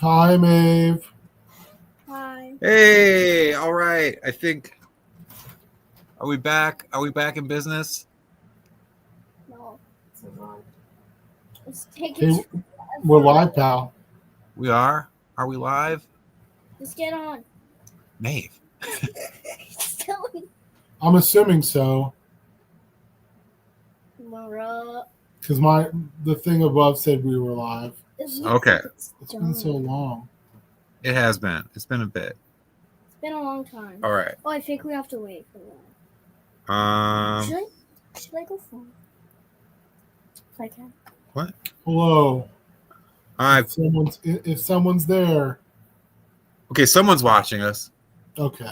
Hi, Maeve. Hi. Hey, all right. I think. Are we back? Are we back in business? No. It's taking. Hey, we're live, pal. We are. Are we live? Let's get on. Maeve. Still. I'm assuming so, Mara. because the thing above said we were live. Okay. It's been so long. It has been. It's been a bit. It's been a long time. All right. Oh, I think we have to wait for that. Should I go for it? If I can. What? Hello. I've. If someone's there. Okay, someone's watching us. Okay.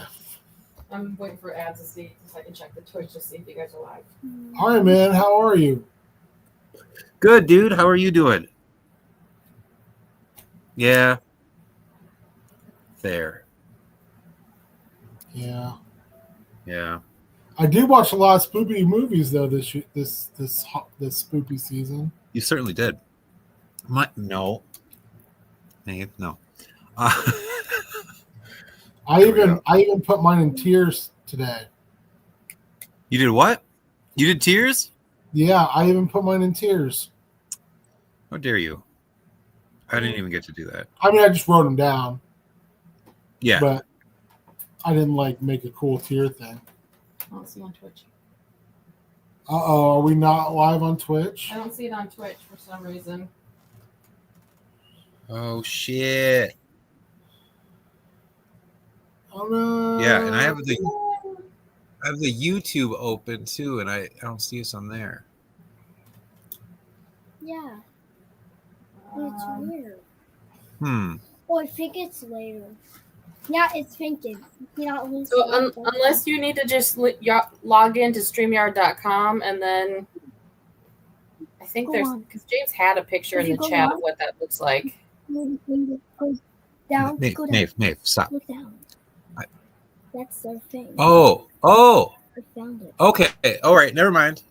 I'm waiting for ads to see so I can check the Twitch to see if you guys are live. Hi, man. How are you? Good, dude. How are you doing? Yeah. There. Yeah. Yeah. I did watch a lot of spoopy movies though this spoopy season. You certainly did. No. Maeve, no. I even put mine in tears today. You did what? You did tears? Yeah, I even put mine in tears. How dare you? I didn't even get to do that. I mean, I just wrote them down. Yeah. But I didn't make a cool tear thing. I don't see it on Twitch. Are we not live on Twitch? I don't see it on Twitch for some reason. Oh shit. Oh no. Yeah, and I have the YouTube open too, and I don't see us on there. Yeah. It's weird. Oh, I think it's later. Yeah, it's thinking. So unless you need to just log into StreamYard.com and then I think because James had a picture in the chat of what that looks like. Go down. Maeve, stop. Look down. That's their thing. Oh. I found it. Okay. All right. Never mind.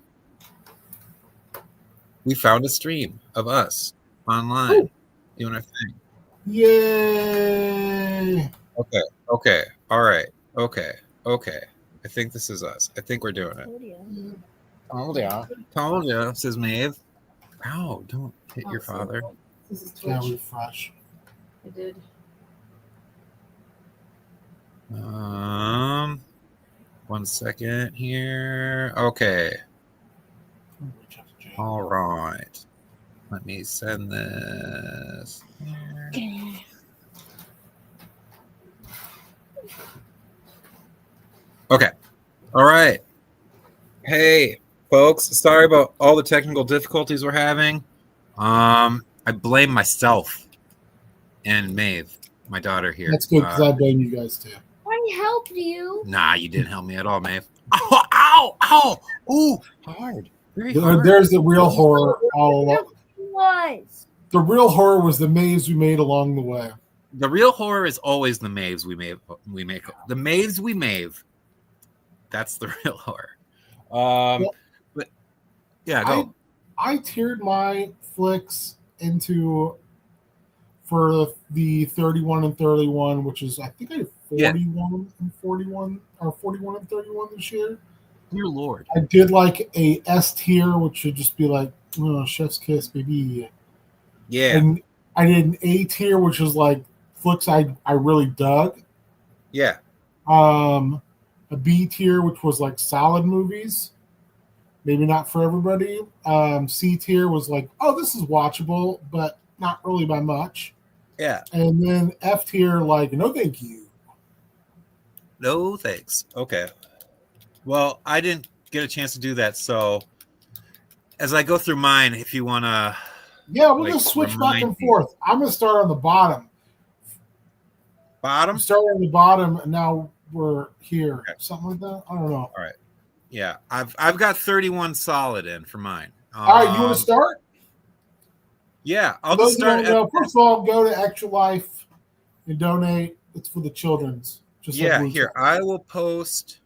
We found a stream of us online doing our thing. Yay! Okay. All right. Okay. I think this is us. I think we're doing it. Told ya, says Maeve. Ow, don't hit your father. This is Twitch. Yeah, refresh. I did. One second here. Okay. All right. Let me send this here. Okay. All right. Hey, folks. Sorry about all the technical difficulties we're having. I blame myself and Maeve, my daughter here. That's good because I blame you guys too. I helped you. Nah, you didn't help me at all, Maeve. Ow! Ooh, hard. Very hard. There's the real horror all along. Was. The real horror was the maze we made along the way. The real horror is always the Maves we make. The Maves we Mave. That's the real horror. But yeah, go. I tiered my flicks for the 31 and 31, which is I think I have 41 and 41 or 41 and 31 this year. Dear Lord. I did like a S tier, which should just be like Chef's Kiss, baby. Yeah. And I did an A tier, which was like flicks I really dug. Yeah. A B tier, which was like solid movies. Maybe not for everybody. C tier was like, oh, this is watchable, but not really by much. Yeah. And then F tier, like, no thank you. No thanks. Okay. Well, I didn't get a chance to do that, so as I go through mine, if you want to... Yeah, we'll just switch back and forth. I'm going to start on the bottom. Bottom? Start on the bottom, and now we're here. Okay. Something like that? I don't know. All right. Yeah, I've got 31 solid in for mine. All right, you want to start? Yeah, I'll just start. First of all, go to Extra Life and donate. It's for the children's. Just here. I will post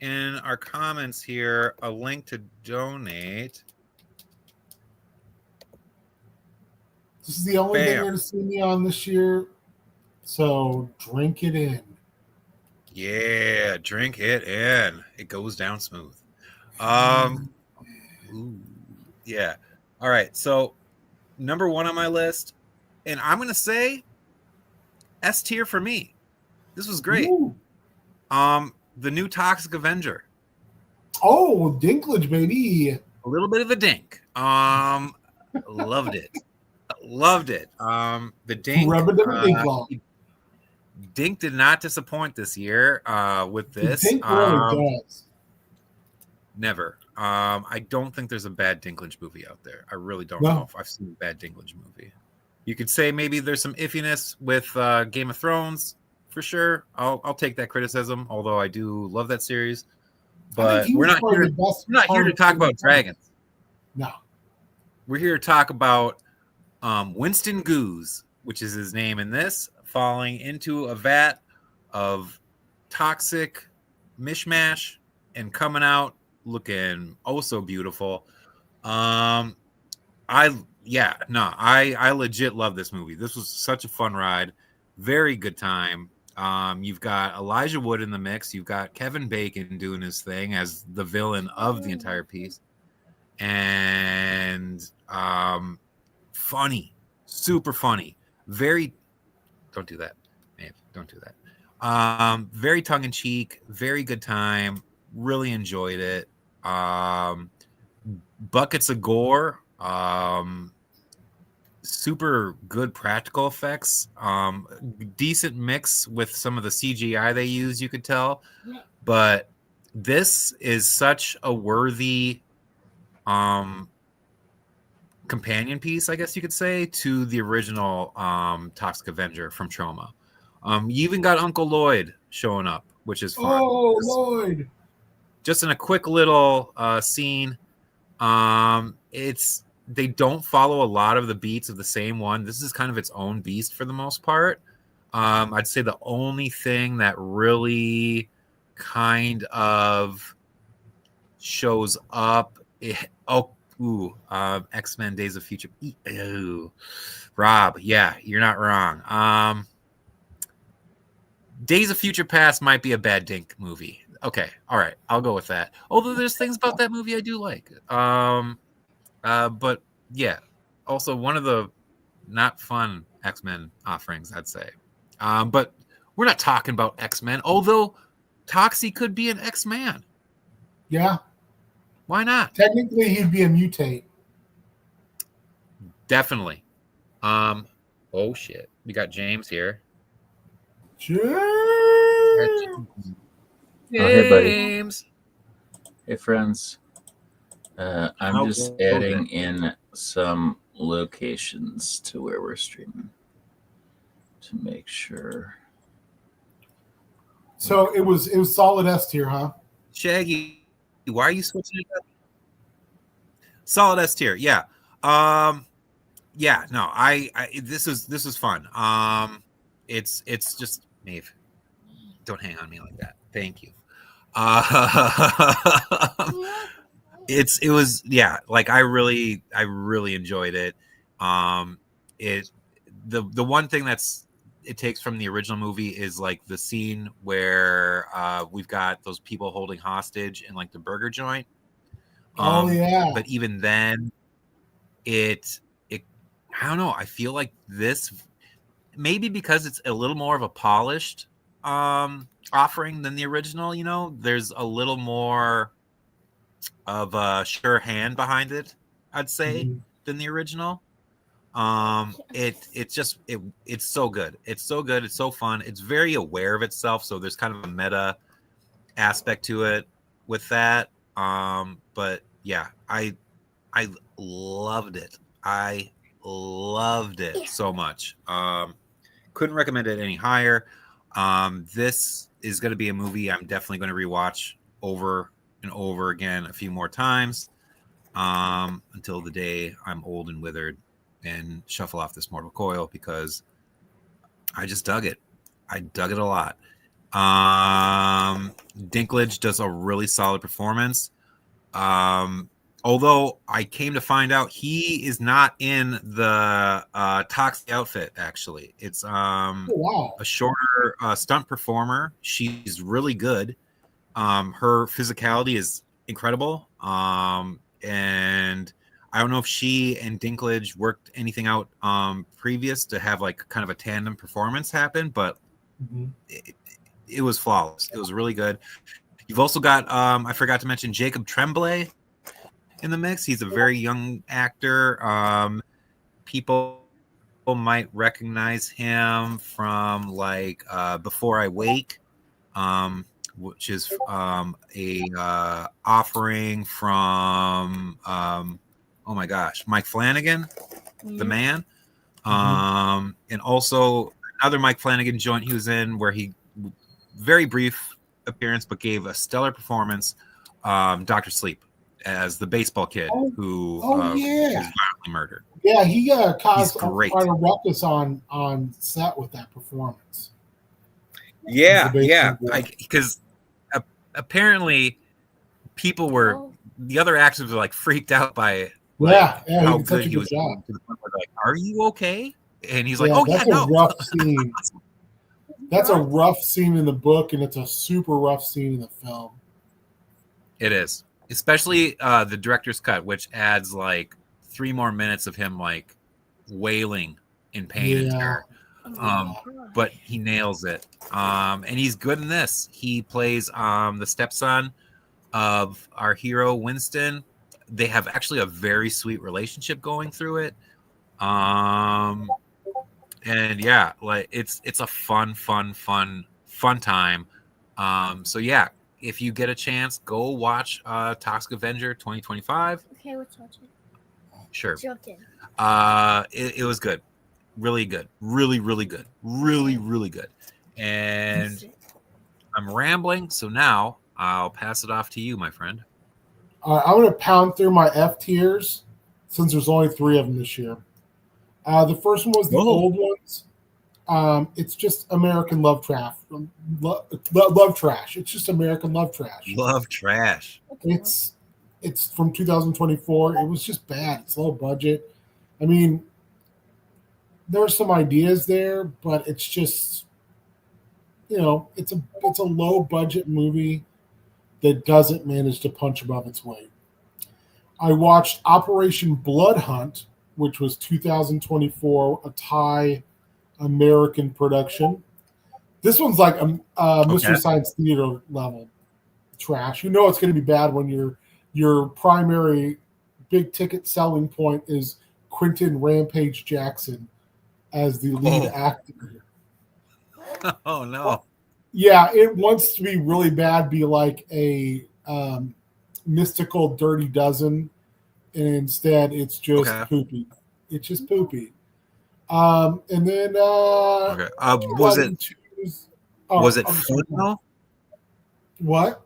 in our comments here a link to donate. This is the only thing Bam. you're going to see me on this year. So drink it in. Yeah, drink it in. It goes down smooth. Ooh, yeah. All right. So number 1 on my list, and I'm gonna say S tier for me. This was great. Ooh. The new Toxic Avenger. Oh, Dinklage, baby. A little bit of a dink. Loved it. Loved it. The dink. Dink did not disappoint this year with this. The Dink really does. Never. I don't think there's a bad Dinklage movie out there. I really don't know if I've seen a bad Dinklage movie. You could say maybe there's some iffiness with Game of Thrones, for sure. I'll take that criticism, although I do love that series. But we're not here to talk about dragons. No. We're here to talk about Winston Goose, which is his name in this, falling into a vat of toxic mishmash and coming out looking oh so beautiful. I legit love this movie. This was such a fun ride. Very good time. You've got Elijah Wood in the mix. You've got Kevin Bacon doing his thing as the villain of the entire piece. And funny, super funny. Don't do that, Maeve. Don't do that. Very tongue-in-cheek, very good time. Really enjoyed it. Buckets of gore. Super good practical effects. Decent mix with some of the CGI they use, you could tell. But this is such a worthy companion piece, I guess you could say, to the original Toxic Avenger from Troma. You even got Uncle Lloyd showing up, which is fun. Oh, Lloyd! Just in a quick little scene. They don't follow a lot of the beats of the same one. This is kind of its own beast for the most part. I'd say the only thing that really kind of shows up, X-Men Days of Future. Ew. Rob, yeah, you're not wrong. Days of Future Past might be a bad Dink movie. Okay, all right, I'll go with that. Although there's things about that movie I do like. But yeah, also one of the not fun X-Men offerings, I'd say. But we're not talking about X-Men, although Toxie could be an X-Man. Yeah. Why not? Technically, he'd be a mutate. Definitely. Oh shit. We got James here. James! Hey, buddy. Hey, friends. I'm just adding in some locations to where we're streaming to make sure. So it was solid S tier, huh? Shaggy, why are you switching it up? Solid S tier, yeah. Yeah, no, this was fun. It's just Maeve. Don't hang on me like that. Thank you. It was like I really enjoyed it. The one thing it takes from the original movie is like the scene where we've got those people holding hostage in like the burger joint. But even then it I don't know, I feel like this, maybe because it's a little more of a polished offering than the original, you know, there's a little more of a sure hand behind it, I'd say, than the original. It's so good. It's so good. It's so fun. It's very aware of itself. So there's kind of a meta aspect to it with that. But yeah, I loved it. I loved it so much. Couldn't recommend it any higher. This is going to be a movie I'm definitely going to rewatch over and over again a few more times until the day I'm old and withered and shuffle off this mortal coil, because I just dug it. I dug it a lot. Dinklage does a really solid performance. although I came to find out he is not in the Toxic outfit. Actually, it's wow. a shorter stunt performer. She's really good. Her physicality is incredible. And I don't know if she and Dinklage worked anything out previous to have like kind of a tandem performance happen, but it was flawless. It was really good. You've also got I forgot to mention Jacob Tremblay in the mix. He's a very young actor. People might recognize him from like Before I Wake, which is a offering from oh my gosh, Mike Flanagan, the man. And also another Mike Flanagan joint he was in where he very brief appearance but gave a stellar performance, Dr. Sleep, as the baseball kid who was violently murdered. Yeah, he caused quite a ruckus on set with that performance. Yeah, because apparently people were, the other actors were like freaked out by how good he was. To the point where like, are you okay? And he's like, that's a rough scene. That's a rough scene in the book, and it's a super rough scene in the film. It is, especially the director's cut, which adds like 3 more minutes of him like wailing in pain and terror. But he nails it. And he's good in this. He plays the stepson of our hero Winston. They have actually a very sweet relationship going through it. And yeah, like it's a fun time. So yeah, if you get a chance, go watch Toxic Avenger 2025. Okay, let's watch it. Sure. Joking. It was good. Really good. Really good. Really good. And I'm rambling, so now I'll pass it off to you, my friend. I'm going to pound through my F tiers since there's only 3 of them this year. The first one was the old ones. It's just American love trash. Love trash. It's just American love trash. Love trash. It's from 2024. It was just bad. It's low budget. I mean, there's some ideas there, but it's just, it's a low budget movie that doesn't manage to punch above its weight. I watched Operation Blood Hunt, which was 2024, a Thai American production. This one's like a Mystery Science Theater level trash. You know it's going to be bad when your primary big ticket selling point is Quentin Rampage Jackson as the lead actor. Oh no. Yeah, it wants to be really bad, be like a mystical Dirty Dozen, and instead it's just poopy. It's just poopy. And then was it fun though? What?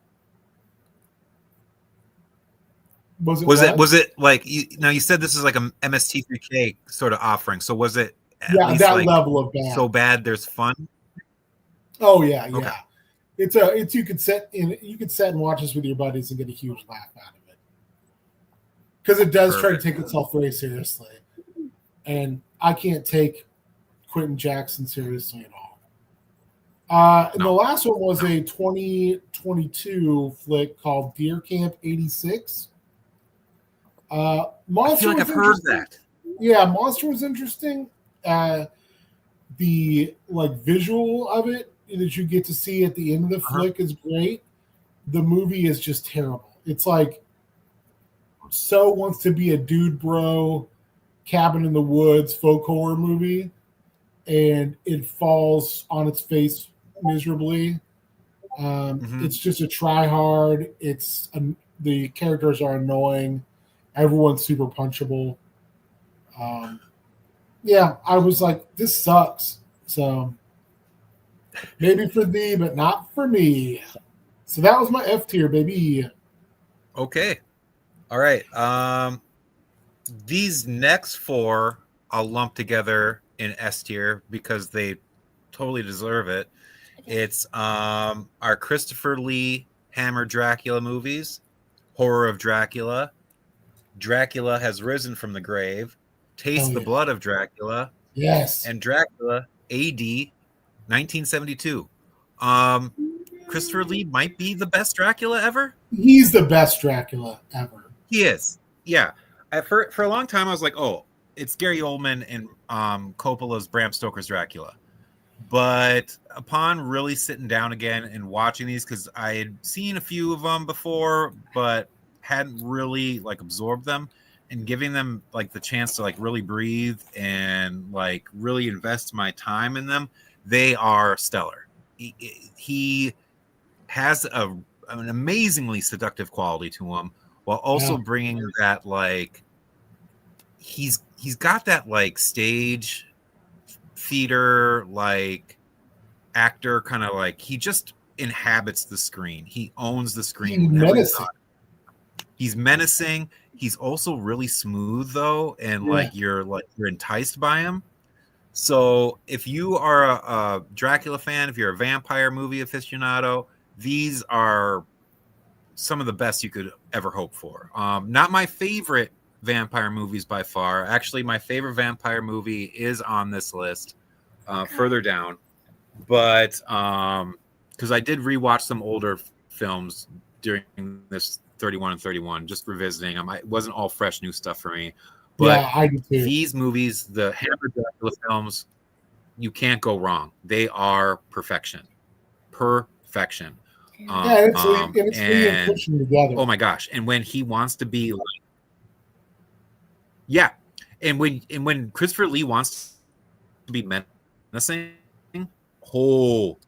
Was it like you said this is like a MST3K sort of offering? So was it at least that like level of bad? So bad there's fun. Oh yeah. It's you could sit and watch this with your buddies and get a huge laugh out of it because it does try to take itself very seriously, and I can't take Quentin Jackson seriously at all. And the last one was a 2022 flick called Deer Camp 86. I feel like I've heard that. Yeah, Monster was interesting. The visual of it that you get to see at the end of the flick is great. The movie is just terrible. It's like so wants to be a dude bro cabin in the woods folk horror movie, and it falls on its face miserably. It's just a try hard. The characters are annoying. Everyone's super punchable. Yeah, I was like, this sucks. So maybe for thee, but not for me. So that was my F tier, baby. Okay. All right. These next 4 I'll lump together in S tier because they totally deserve it. It's our Christopher Lee Hammer Dracula movies, Horror of Dracula, Dracula Has Risen from the Grave, Taste the Blood of Dracula, yes, and Dracula AD 1972. Christopher Lee might be the best Dracula ever. He's the best Dracula ever. He is. Yeah. For a long time, I was like, oh, it's Gary Oldman and Coppola's Bram Stoker's Dracula. But upon really sitting down again and watching these, because I had seen a few of them before, but hadn't really like absorbed them, and giving them like the chance to like really breathe and like really invest my time in them, they are stellar. He has an amazingly seductive quality to him, while also bringing that like he's got that like stage theater like actor kind of like he just inhabits the screen. He owns the screen. He's menacing. He's also really smooth though, and like you're enticed by him. So if you are a Dracula fan, if you're a vampire movie aficionado, these are some of the best you could ever hope for. Not my favorite vampire movies by far. Actually, my favorite vampire movie is on this list, further down. But because I did rewatch some older films during this 31 and 31, just revisiting them. It wasn't all fresh new stuff for me. But I do too. These movies, the Hammer Dracula films, you can't go wrong. They are perfection. Perfection. It's really pushing together. Oh my gosh! And when he wants to be like, yeah, and when Christopher Lee wants to be menacing, oh,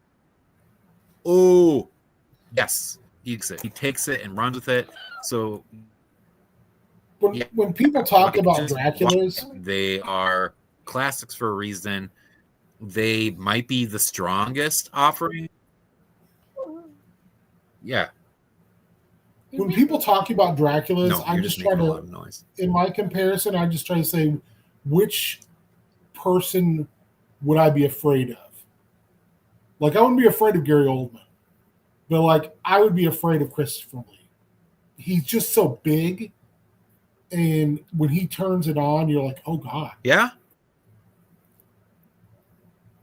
yes, he takes it and runs with it. So when people talk about Draculas, they are classics for a reason. They might be the strongest offering. Yeah. When people talk about Draculas, I just try to, in my comparison, I just try to say, which person would I be afraid of? Like, I wouldn't be afraid of Gary Oldman, but like, I would be afraid of Christopher Lee. He's just so big, and when he turns it on, you're like, oh God. Yeah.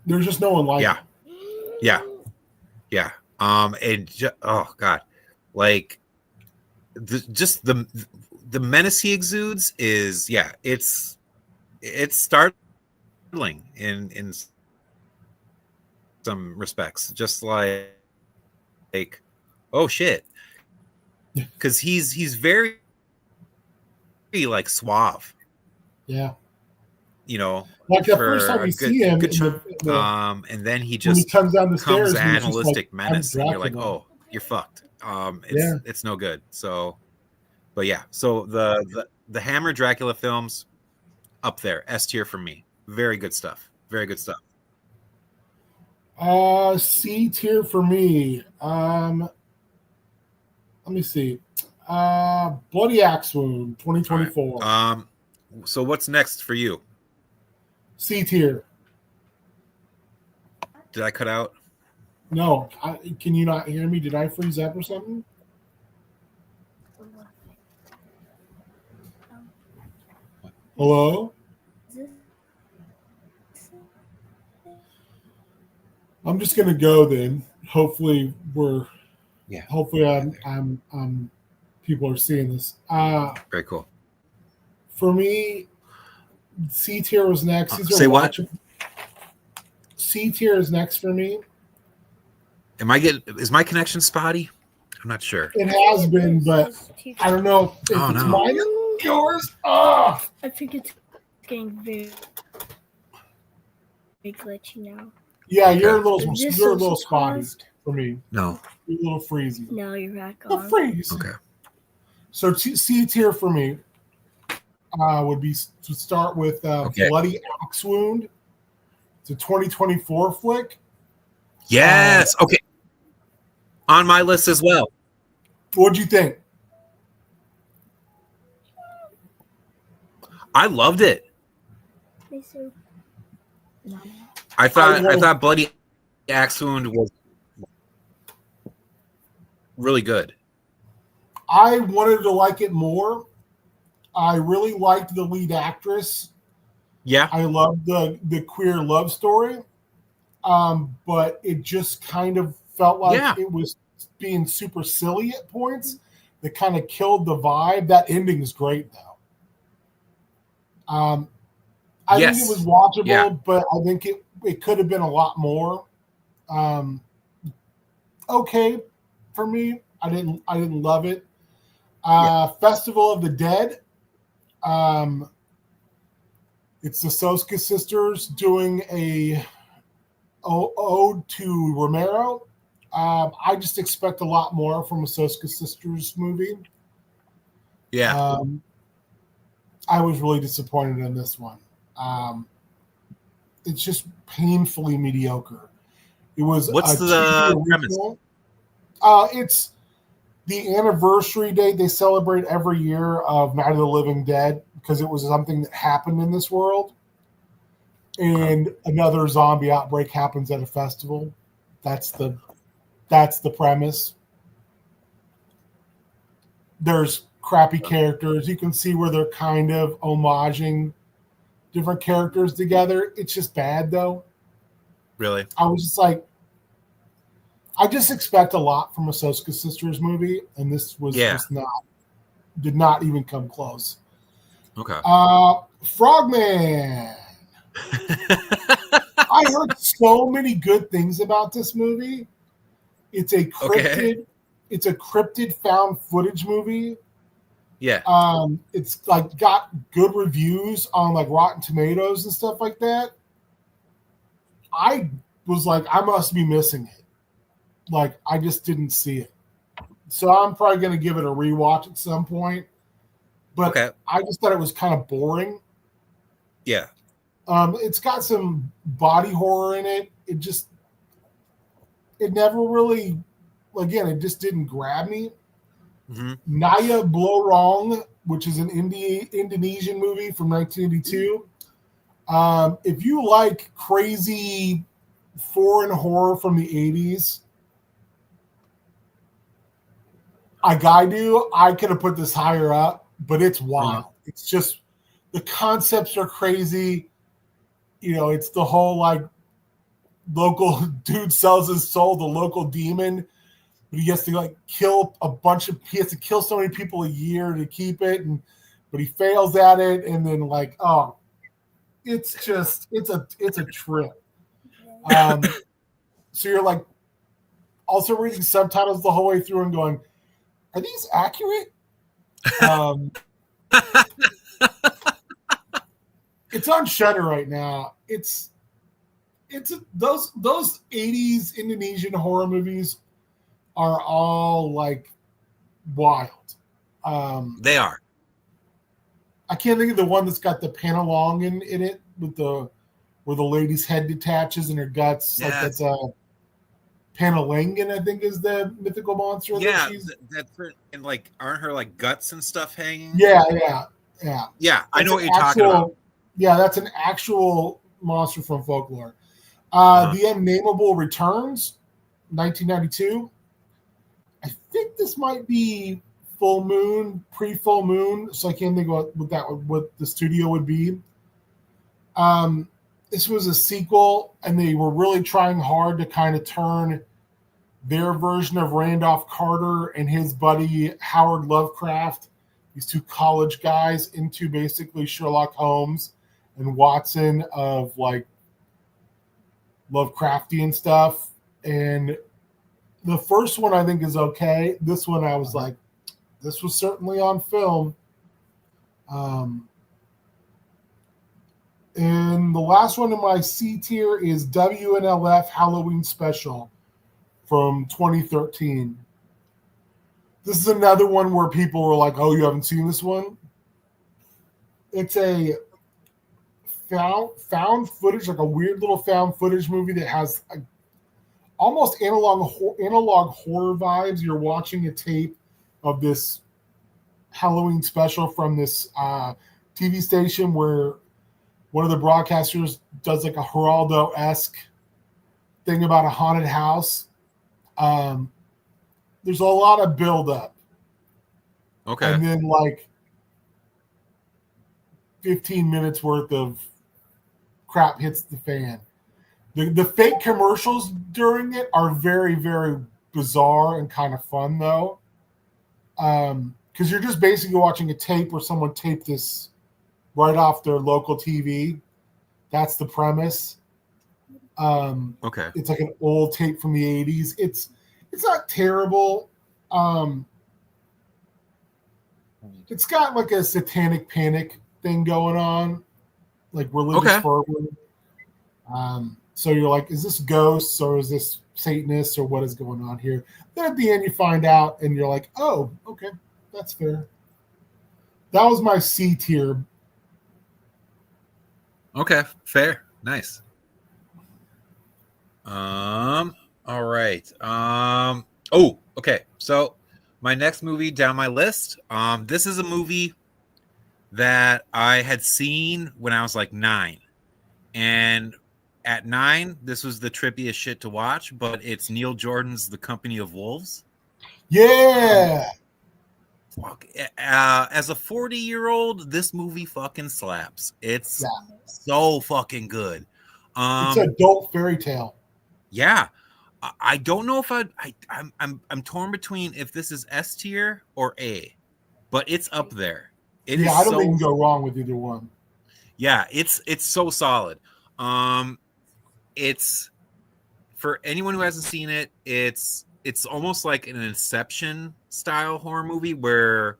There's just no one like him. Yeah. Oh God, like the menace he exudes is it's startling in some respects, just like oh shit, because he's very like suave. Yeah. You know, like the first time you see him, and then he just comes down the stairs, animalistic menace, and you're like, oh, you're fucked. It's no good. So, but yeah, so the Hammer Dracula films up there, S tier for me. Very good stuff. Very good stuff. C tier for me. Let me see. Bloody Axe Wound 2024. Right. So what's next for you? C tier. Did I cut out? No. Can you not hear me? Did I freeze up or something? Hello? I'm just gonna go then. Hopefully I'm people are seeing this. Very cool. For me, C tier was next. Say what? C tier is next for me. Is my connection spotty? I'm not sure. It has been, but I don't know if it's mine or yours. Oh. I think it's getting very glitchy now. Yeah, you're a little spotty for me. No. You're a little freezy. No, you're back on. Freeze. Okay. So C tier for me would be to start with Bloody Axe Wound. It's a 2024 flick. Yes. Okay. On my list as well. What'd you think? I loved it. I thought Bloody Axe Wound was really good. I wanted to like it more, I really liked the lead actress. Yeah. I loved the queer love story. But it just kind of felt like it was being super silly at points that kind of killed the vibe. That ending is great, though. I think it was watchable, but I think it could have been a lot more. Okay, for me, I didn't love it. Festival of the Dead. It's the Soska sisters doing a ode to Romero. I just expect a lot more from a Soska sisters movie. Yeah. I was really disappointed in this one. It's just painfully mediocre. It was what's the premise? It's the anniversary date they celebrate every year of Night of the Living Dead because it was something that happened in this world. And another zombie outbreak happens at a festival. That's the premise. There's crappy characters. You can see where they're kind of homaging different characters together. It's just bad, though. Really? I was just like, I just expect a lot from a Soska Sisters movie, and this was just did not even come close. Okay. Frogman. I heard so many good things about this movie. It's a cryptid found footage movie. Yeah. It's like got good reviews on like Rotten Tomatoes and stuff like that. I was like, I must be missing it. Like, I just didn't see it. So I'm probably going to give it a rewatch at some point. But I just thought it was kind of boring. Yeah. It's got some body horror in it. It never really, again, it just didn't grab me. Mm-hmm. Naya Blorong, which is an Indonesian movie from 1982. If you like crazy foreign horror from the 80s, I could have put this higher up, but it's wild. It's just, the concepts are crazy. You know, it's the whole like local dude sells his soul to local demon, but he has to like kill he has to kill so many people a year to keep it, but he fails at it, and then like, it's a trip. So you're like also reading subtitles the whole way through and going, are these accurate? It's on Shudder right now. Those 80s Indonesian horror movies are all like wild. They are. I can't think of the one that's got the panalong in it with where the lady's head detaches and her guts. Like that's a Panalangan, I think, is the mythical monster. Yeah, that's her, and like aren't her like guts and stuff hanging? Yeah. Yeah, I know what you're talking about. Yeah, that's an actual monster from folklore. The Unnameable Returns, 1992. I think this might be full moon, pre-full moon, so I can't think about what the studio would be. This was a sequel, and they were really trying hard to kind of turn their version of Randolph Carter and his buddy Howard Lovecraft, these two college guys, into basically Sherlock Holmes and Watson of like Lovecraftian stuff. And the first one I think is okay. This one I was like, this was certainly on film. And the last one in my C tier is WNLF Halloween Special from 2013. This is another one where people were like, oh, you haven't seen this one? It's a found footage, like a weird little found footage movie that has almost analog horror vibes. You're watching a tape of this Halloween special from this TV station where one of the broadcasters does like a Geraldo-esque thing about a haunted house. There's a lot of build-up. Okay. And then like 15 minutes worth of crap hits the fan. The fake commercials during it are very, very bizarre and kind of fun, though. Because you're just basically watching a tape where someone taped this right off their local TV. That's the premise. Okay. It's like an old tape from the 80s. It's not terrible. It's got like a satanic panic thing going on, like religious fervor. So you're like, is this ghosts or is this Satanists or what is going on here? Then at the end you find out and you're like, oh, okay, that's fair. That was my C tier. Okay, fair. Nice. All right. Oh, okay. So my next movie down my list. This is a movie that I had seen when I was like 9. And at 9, this was the trippiest shit to watch, but it's Neil Jordan's The Company of Wolves. Yeah. As a 40-year-old, this movie fucking slaps. It's so fucking good. It's an adult fairy tale. Yeah. I don't know if I'm torn between if this is S tier or A, but it's up there. I don't think you can go wrong with either one. Yeah, it's so solid. It's for anyone who hasn't seen it, it's almost like an Inception style horror movie where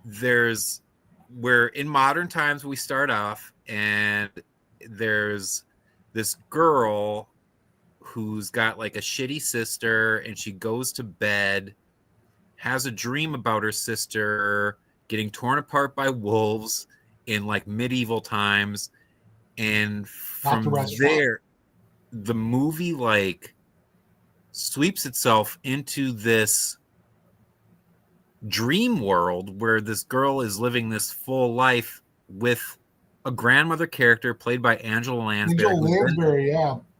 in modern times we start off and there's this girl who's got like a shitty sister and she goes to bed, has a dream about her sister getting torn apart by wolves in like medieval times, and from there the movie like sweeps itself into this dream world where this girl is living this full life with a grandmother character played by Angela Lansbury.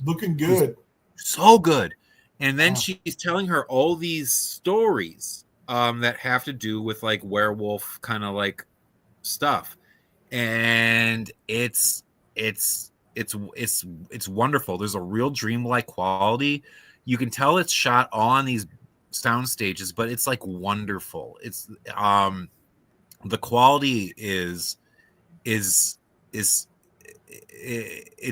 Looking good. So good. And then she's telling her all these stories that have to do with like werewolf kind of like stuff. And it's wonderful. There's a real dreamlike quality. You can tell it's shot all on these sound stages, but it's like wonderful. It's the quality is it's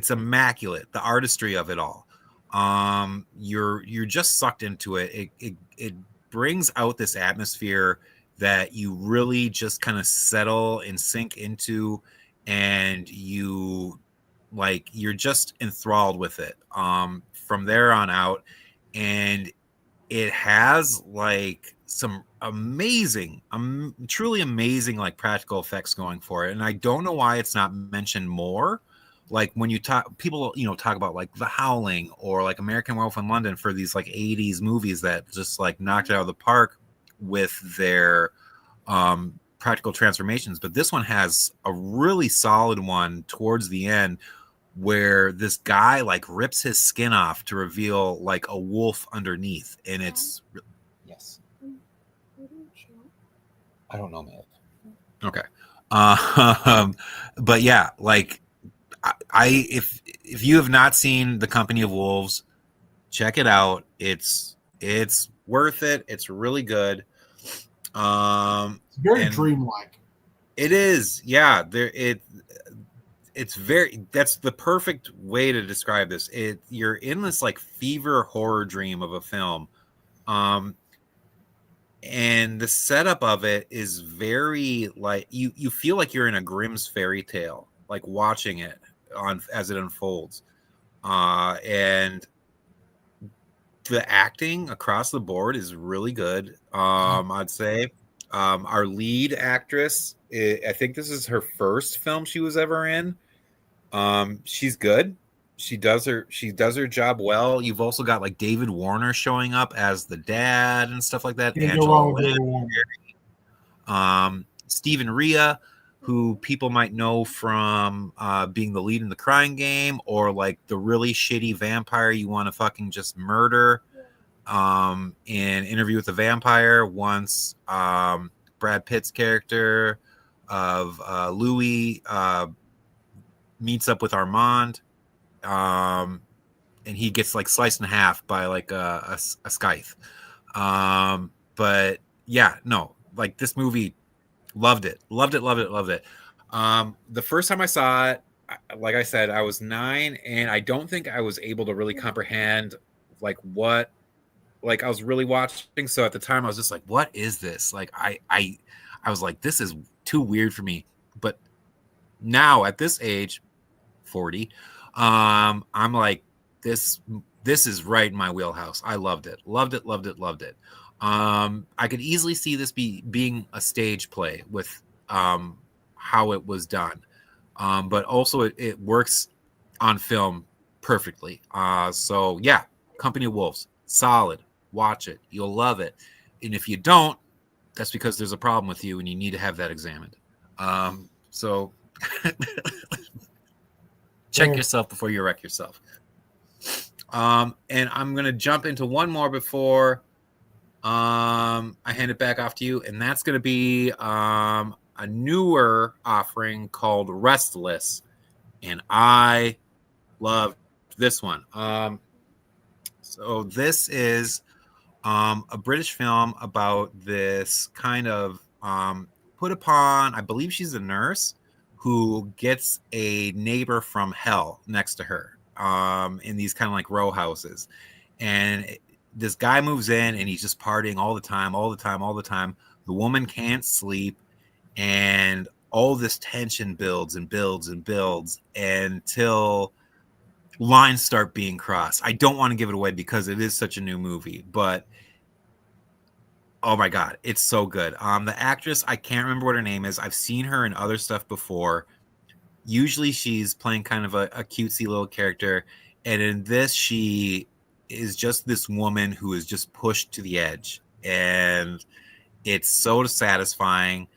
immaculate. The artistry of it all. You're just sucked into it. It brings out this atmosphere that you really just kind of settle and sink into, and you're just enthralled with it from there on out. And it has like some amazing, truly amazing like practical effects going for it. And I don't know why it's not mentioned more. Like when you talk, people, talk about like The Howling or like American Werewolf in London for these like 80s movies that just like knocked it out of the park with their practical transformations. But this one has a really solid one towards the end where this guy like rips his skin off to reveal like a wolf underneath. And it's I don't know, man. Okay. But yeah, like if you have not seen The Company of Wolves, check it out. It's worth it. It's really good. It's very dreamlike. It is. Yeah. It's very, that's the perfect way to describe this. You're in this like fever horror dream of a film. And the setup of it is very like you feel like you're in a Grimm's fairy tale, like watching it as it unfolds. And the acting across the board is really good. I'd say our lead actress, I think this is her first film she was ever in. She's good. She does her job well. You've also got like David Warner showing up as the dad and stuff like that. Stephen Rea, who people might know from being the lead in The Crying Game, or like the really shitty vampire you want to fucking just murder in Interview with the Vampire. Once Brad Pitt's character, Louis meets up with Armand, and he gets like sliced in half by like a scythe. But yeah, no, like this movie, loved it. The first time I saw it, like I said, I was 9, and I don't think I was able to really comprehend like what, like I was really watching. So at the time I was just like, what is this? Like I was like, this is too weird for me. But now at this age, 40, I'm like, this is right in my wheelhouse. I loved it. I could easily see this being a stage play with how it was done. But also it works on film perfectly. So yeah, Company of Wolves, solid. Watch it. You'll love it. And if you don't, that's because there's a problem with you and you need to have that examined. So check yourself before you wreck yourself. And I'm going to jump into one more before I hand it back off to you. And that's going to be a newer offering called Restless. And I love this one. So this is a British film about this kind of put upon, I believe she's a nurse who gets a neighbor from hell next to her in these kind of like row houses. And this guy moves in and he's just partying all the time. The woman can't sleep, and all this tension builds until lines start being crossed. I don't want to give it away because it is such a new movie, but oh my God, it's so good. The actress, I can't remember what her name is. I've seen her in other stuff before. Usually she's playing kind of a cutesy little character. And in this, she is just this woman who is just pushed to the edge. And it's so satisfying.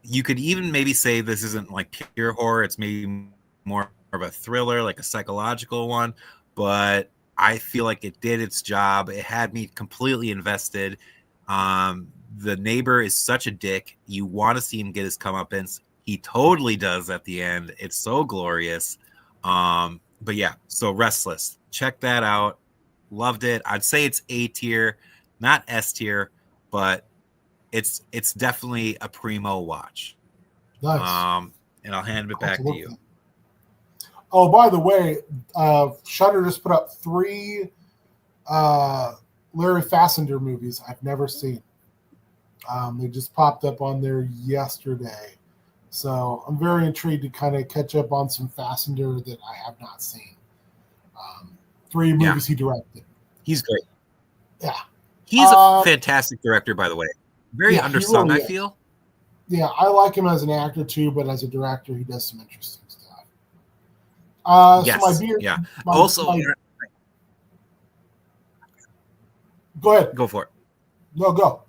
You could even maybe say this isn't like pure horror. It's maybe more of a thriller, like a psychological one. But I feel like it did its job. It had me completely invested. The neighbor is such a dick. You want to see him get his comeuppance. He totally does at the end. It's so glorious. But yeah, so Restless. Check that out. Loved it. I'd say it's A tier, not S tier, but it's definitely a primo watch. Nice. And I'll hand it back to you. Oh, by the way, Shudder just put up 3 Larry Fassender movies I've never seen. They just popped up on there yesterday. So I'm very intrigued to kind of catch up on some Fassender that I have not seen. 3 movies he directed. He's great. Yeah. He's a fantastic director, by the way. Very undersung, really I feel. Yeah, I like him as an actor too, but as a director, he does some interesting stuff. Yes. So go ahead. Go for it. No, go.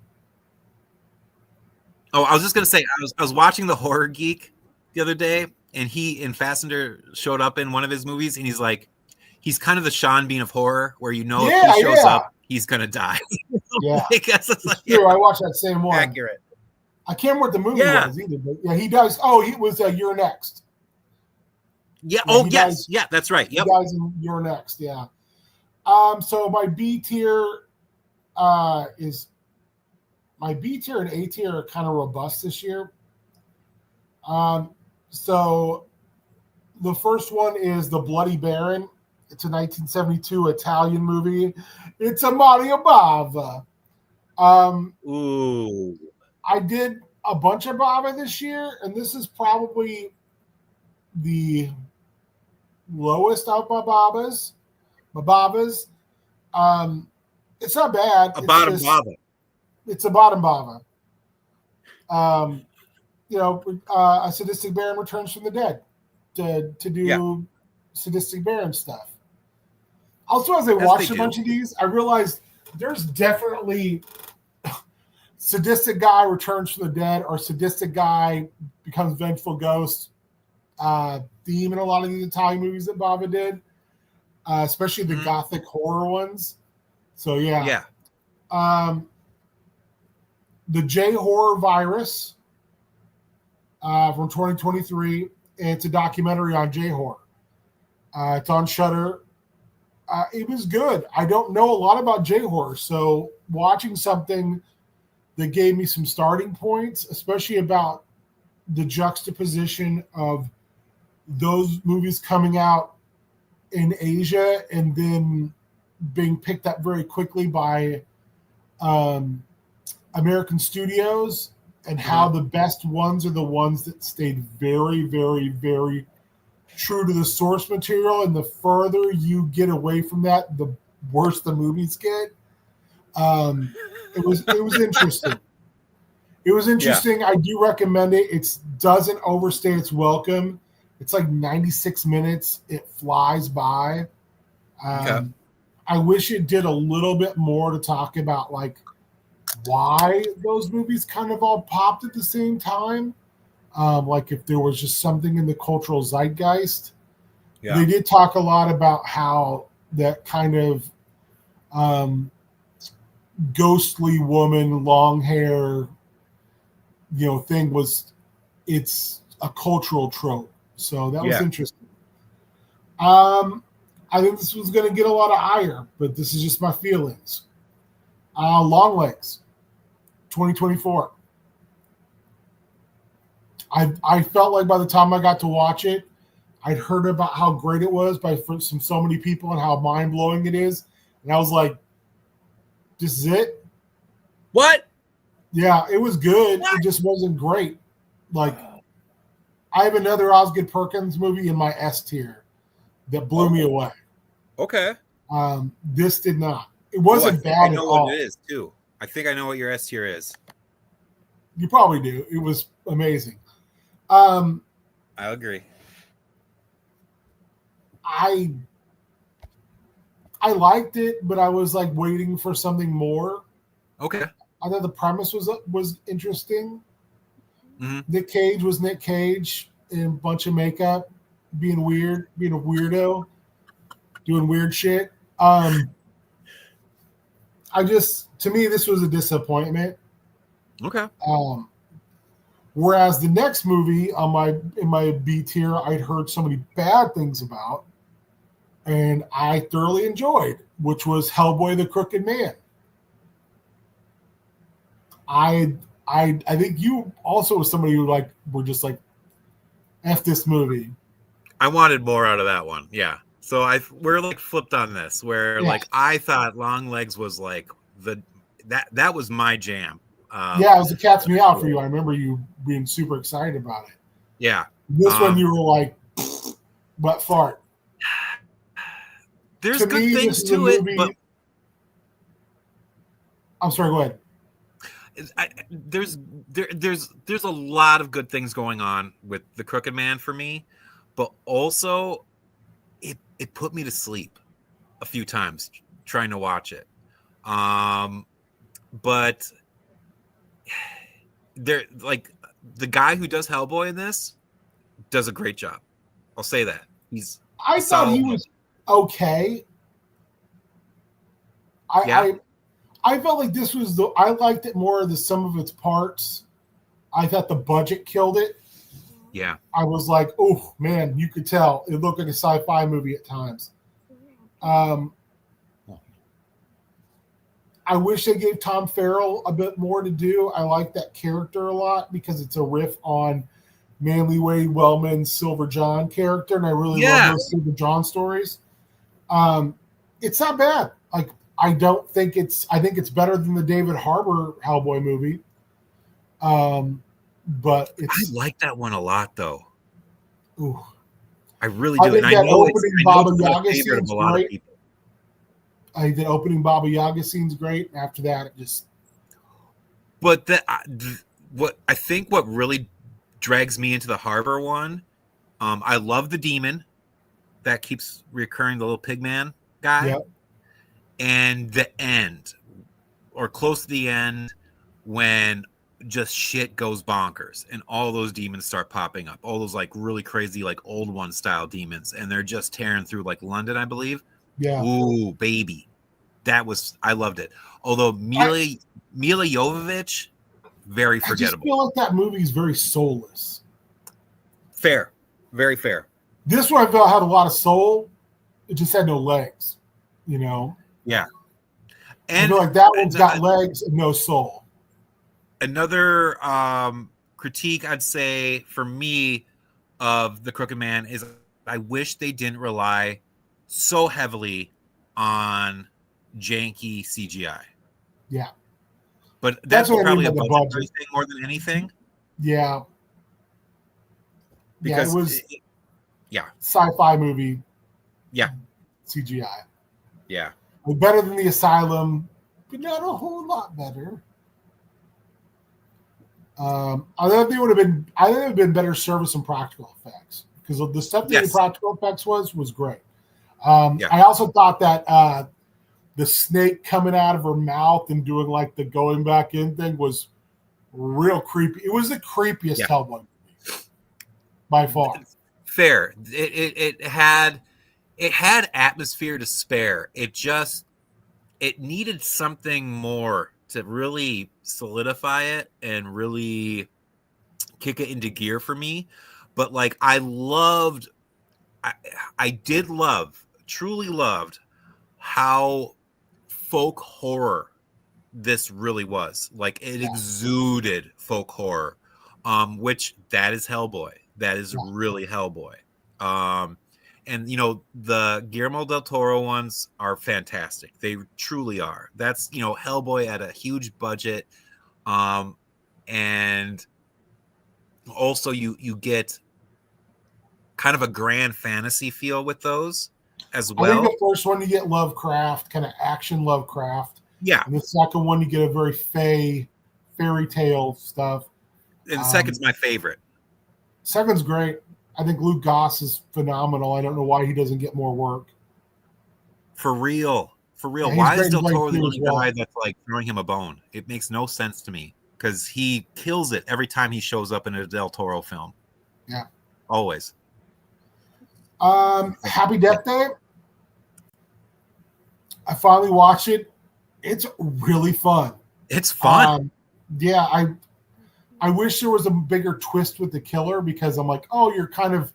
Oh, I was just gonna say, I was watching The Horror Geek the other day, and Fassender showed up in one of his movies, and he's kind of the Sean Bean of horror, where if he shows up, he's gonna die. Yeah, I guess it's like, true. I watched that same one. Accurate. I can't remember what the movie was either, but yeah, he does. Oh, he was You're Next. Yeah. Oh, yes. Yeah, that's right. Yep. He dies in You're Next. Yeah. So my B tier is. My B tier and A tier are kind of robust this year. So the first one is The Bloody Baron. It's a 1972 Italian movie. It's a Mario Bava. Ooh. I did a bunch of Bava this year, and this is probably the lowest of my Bavas. It's not bad. It's a bottom Bava. A sadistic baron returns from the dead to do sadistic baron stuff. Also, as I watched a bunch of these, I realized there's definitely sadistic guy returns from the dead or sadistic guy becomes vengeful ghost theme in a lot of these Italian movies that Bava did, especially the gothic horror ones. So yeah. The J horror virus. from 2023. It's a documentary on J-horror. It's on Shudder. It was good. I don't know a lot about J-horror, so watching something that gave me some starting points, especially about the juxtaposition of those movies coming out in Asia and then being picked up very quickly by American studios, and how the best ones are the ones that stayed very, very, very true to the source material. And the further you get away from that, the worse the movies get. It was interesting. It was interesting. Yeah. I do recommend it. It doesn't overstay its welcome. It's like 96 minutes. It flies by. Okay. I wish it did a little bit more to talk about like why those movies kind of all popped at the same time. Like if there was just something in the cultural zeitgeist. Yeah. They did talk a lot about how that kind of ghostly woman, long hair, thing it's a cultural trope. So that was interesting. I think this was going to get a lot of ire, but this is just my feelings. Longlegs, 2024. I felt like by the time I got to watch it, I'd heard about how great it was from so many people and how mind-blowing it is. And I was like, this is it? What? Yeah, it was good. What? It just wasn't great. Like, I have another Osgood Perkins movie in my S tier that blew me away. Okay. This did not. It wasn't bad at all. I know what it is, too. I think I know what your S tier is. You probably do. It was amazing. I agree. I liked it, but I was like waiting for something more. Okay. I thought the premise was interesting. Mm-hmm. Nick Cage was Nick Cage in a bunch of makeup, being weird, being a weirdo, doing weird shit. To me, this was a disappointment. Okay. Whereas the next movie in my B tier, I'd heard so many bad things about, and I thoroughly enjoyed, which was Hellboy: The Crooked Man. I think you also was somebody who were just like, F this movie. I wanted more out of that one. Yeah. So we're like flipped on this, where like I thought Longlegs was like that was my jam. It was a cat's meow for you. I remember you being super excited about it. Yeah. This one you were like, butt fart. There's good things to it, but I'm sorry, go ahead. There's a lot of good things going on with The Crooked Man for me, but also it put me to sleep a few times trying to watch it. But there, like, the guy who does Hellboy in this does a great job. I'll say that. I thought he was okay. I felt like this was I liked it more than some of its parts. I thought the budget killed it. Yeah. I was like, oh man, you could tell it looked like a sci-fi movie at times. I wish they gave Tom Farrell a bit more to do. I like that character a lot because it's a riff on Manly Wade Wellman's Silver John character, and I really love those Silver John stories. It's not bad. Like, I think it's better than the David Harbour Hellboy movie. But I like that one a lot, though. Ooh. I really do. And I know it's a favorite of a lot of people. I think the opening Baba Yaga scene's great. After that, it just. But what really drags me into the Harbour one, I love the demon that keeps recurring, the little pig man guy. Yep. And the end, or close to the end, when just shit goes bonkers and all those demons start popping up, all those like really crazy like old one style demons, and they're just tearing through like London, I believe. Yeah. Ooh, baby. I loved it. Although Mila Jovovich, very forgettable. I just feel like that movie is very soulless. Fair. Very fair. This one I felt had a lot of soul. It just had no legs, you know? Yeah. I And feel like that one's got legs and no soul. Another critique I'd say for me of The Crooked Man is I wish they didn't rely so heavily on janky CGI. Yeah. But that's what probably I a mean by the budgetary budget. thing more than anything. Yeah. Because it was yeah. Sci-fi movie. Yeah. CGI. Yeah. Like better than The Asylum, but not a whole lot better. I think it would have been better service and practical effects because the stuff that the practical effects was great. I also thought that the snake coming out of her mouth and doing like the going back in thing was real creepy. It was the creepiest Hellboy movie by far. Fair. It had atmosphere to spare. It needed something more to really solidify it and really kick it into gear for me. But like I truly loved how folk horror this really was. Like it exuded folk horror, which that is Hellboy. That is really Hellboy. And you know, the Guillermo del Toro ones are fantastic. They truly are. That's, you know, Hellboy at a huge budget. And also you get kind of a grand fantasy feel with those as well. I think the first one you get Lovecraft, kind of action Lovecraft. Yeah. And the second one you get a very fairy tale stuff. And the second's my favorite. Second's great. I think Luke Goss is phenomenal. I don't know why he doesn't get more work. For real. Yeah, Why is Del Toro the only guy that's like throwing him a bone? It makes no sense to me because he kills it every time he shows up in a Del Toro film. Yeah. Always. Happy Death Day. I finally watched it. It's really fun. It's fun. Yeah, I wish there was a bigger twist with the killer because I'm like, oh, you're kind of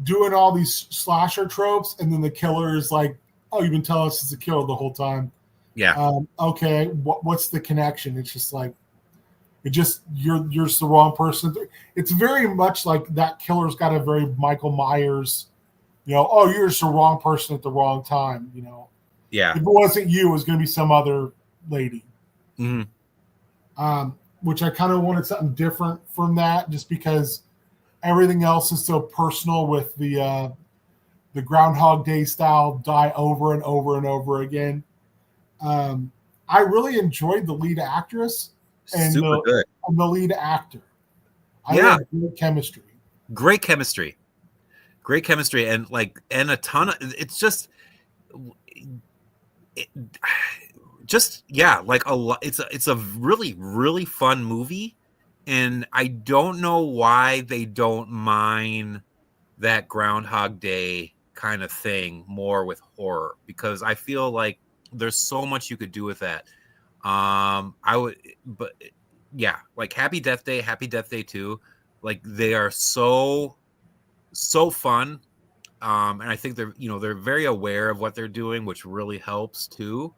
doing all these slasher tropes, and then the killer is like, oh, you've been telling us it's a killer the whole time. Yeah. Okay, what's the connection? It's just like, you're just the wrong person. It's very much like that killer's got a very Michael Myers, you know, oh, you're just the wrong person at the wrong time, you know. Yeah. If it wasn't you, it was going to be some other lady. Mm-hmm. Which I kind of wanted something different from that, just because everything else is so personal with the Groundhog Day style die over and over and over again. I really enjoyed the lead actress and the lead actor. I had great chemistry. Great chemistry. And a ton of it's just like a lot. It's a really, really fun movie, and I don't know why they don't mine that Groundhog Day kind of thing more with horror, because I feel like there's so much you could do with that. Like Happy Death Day 2, like they are so fun. And I think they're very aware of what they're doing, which really helps too.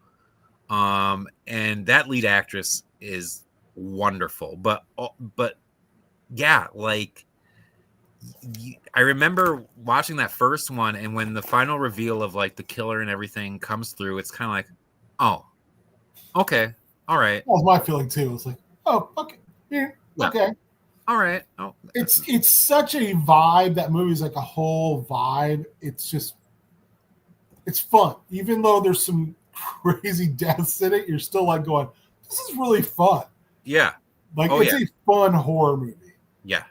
And that lead actress is wonderful, but yeah, like I remember watching that first one, and when the final reveal of like the killer and everything comes through, it's kind of like, oh, okay, all right. That was my feeling too. It's like, oh, okay, yeah, okay, all right. Oh, it's such a vibe. That movie is like a whole vibe. It's fun, even though there's some crazy deaths in it. You're still like going, this is really fun. Yeah, like it's a fun horror movie. Yeah.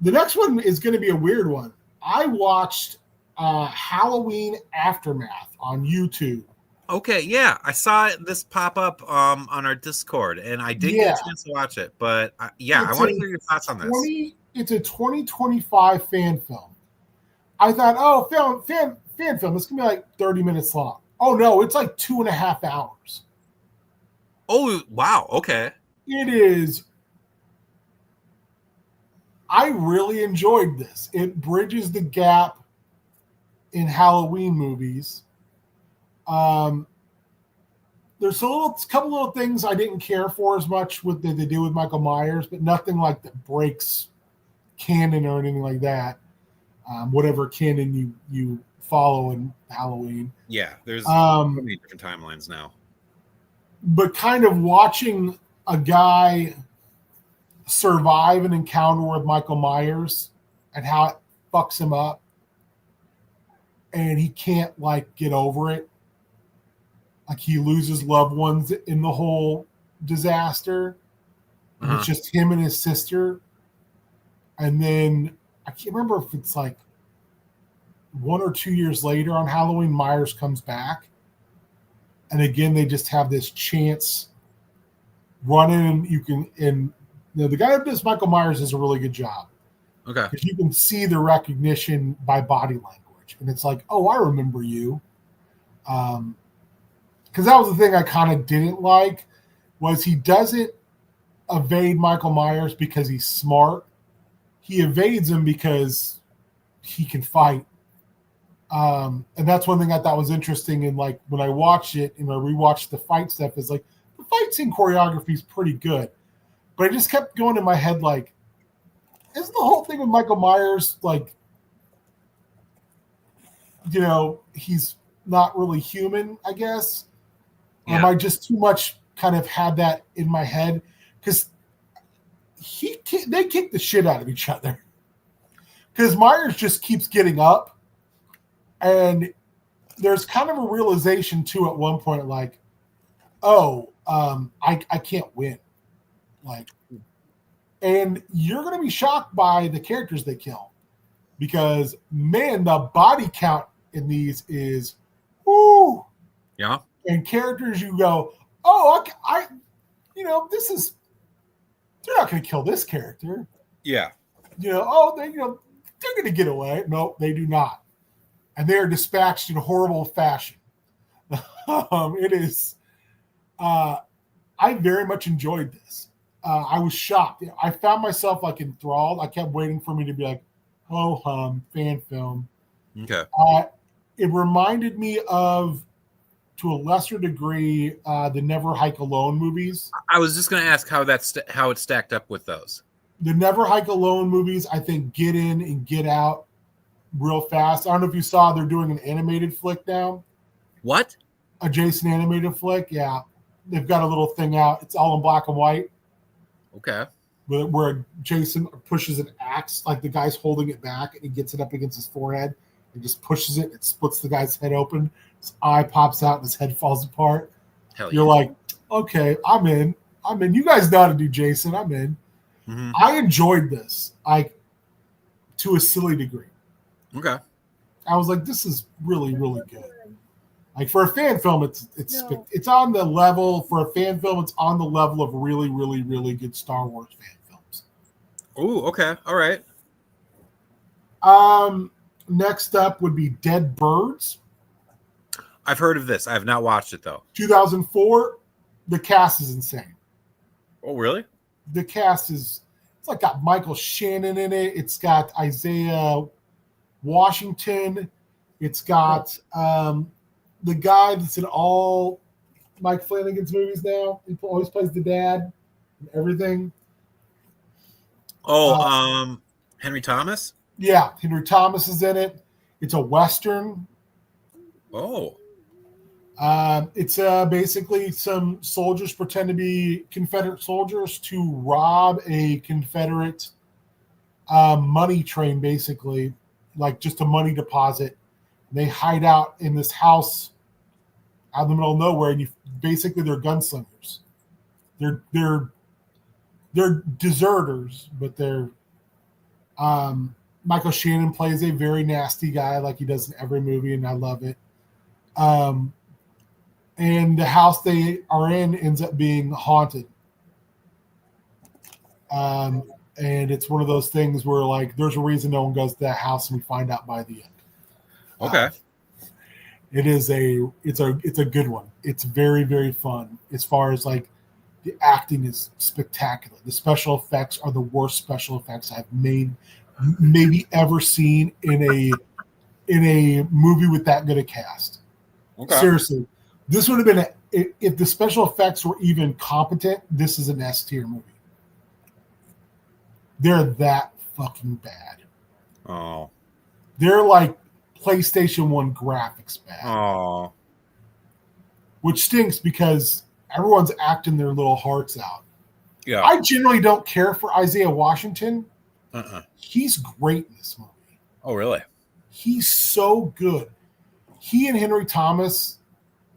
The next one is going to be a weird one. I watched Halloween Aftermath on YouTube. Okay, yeah, I saw this pop up on our Discord, and I did get a chance to watch it. But I want to hear your thoughts on this. It's a 2025 fan film. I thought, oh, fan film. It's gonna be like 30 minutes long. Oh no, it's like 2.5 hours. Oh wow, okay. It is I really enjoyed this. It bridges the gap in Halloween movies. There's a couple little things I didn't care for as much with they do with Michael Myers, but nothing like that breaks canon or anything like that. Whatever canon you follow in Halloween. Yeah, there's so many different timelines now. But kind of watching a guy survive an encounter with Michael Myers and how it fucks him up, and he can't like get over it. Like he loses loved ones in the whole disaster. And it's just him and his sister. And then I can't remember if it's like 1 or 2 years later on Halloween, Myers comes back. And again, they just have this chance running. The guy who does Michael Myers does a really good job. Okay. Because you can see the recognition by body language. And it's like, oh, I remember you. Because that was the thing I kind of didn't like, was he doesn't evade Michael Myers because he's smart. He evades him because he can fight. And that's one thing I thought was interesting. And like when I watched it and I rewatched the fight stuff, is like the fight scene choreography is pretty good. But it just kept going in my head like, isn't the whole thing with Michael Myers like, he's not really human, I guess? Yeah. Am I just too much kind of had that in my head? Because they kick the shit out of each other. Because Myers just keeps getting up, and there's kind of a realization too at one point, like, I can't win, like, and you're going to be shocked by the characters they kill, because man, the body count in these is, whoo, yeah. And characters you go, this is, they're not going to kill this character. Yeah. They're going to get away. No, they do not. And they are dispatched in horrible fashion. It is, I very much enjoyed this. I was shocked. I found myself like enthralled. I kept waiting for me to be like, fan film. Okay. It reminded me of, to a lesser degree, the Never Hike Alone movies. I was just going to ask how it stacked up with those. The Never Hike Alone movies, I think, get in and get out real fast. I don't know if you saw, they're doing an animated flick now. What? A Jason animated flick, yeah. They've got a little thing out. It's all in black and white. Okay. Where Jason pushes an axe, like the guy's holding it back, and he gets it up against his forehead. He just pushes it. It splits the guy's head open. His eye pops out, and his head falls apart. Hell You're yeah. like, okay, I'm in. You guys know how to do Jason. I'm in. Mm-hmm. I enjoyed this, to a silly degree. Okay. I was like, this is really, really good. Like for a fan film, it's on the level, for a fan film, it's on the level of really, really, really good Star Wars fan films. Oh, okay. All right. Next up would be Dead Birds. I've heard of this. I have not watched it though. 2004. The cast is insane. Oh, really? The cast it's like got Michael Shannon in it. It's got Isaiah Washington. It's got the guy that's in all Mike Flanagan's movies now. He always plays the dad and everything. Oh, Henry Thomas? Yeah, Henry Thomas is in it. It's a Western. Oh. It's basically some soldiers pretend to be Confederate soldiers to rob a Confederate money train, basically, like just a money deposit. They hide out in this house out in the middle of nowhere, and they're gunslingers. They're deserters, but they're Michael Shannon plays a very nasty guy like he does in every movie, and I love it. And the house they are in ends up being haunted. And it's one of those things where, like, there's a reason no one goes to that house, and we find out by the end. Okay. It's a good one. It's very, very fun as far as like The acting is spectacular. The special effects are the worst special effects I've maybe ever seen in a movie with that good a cast. Okay. Seriously, this would have been if the special effects were even competent. This is an S tier movie. They're that fucking bad. Oh. They're like PlayStation 1 graphics bad. Oh. Which stinks because everyone's acting their little hearts out. Yeah. I generally don't care for Isaiah Washington. He's great in this movie. Oh, really? He's so good. He and Henry Thomas,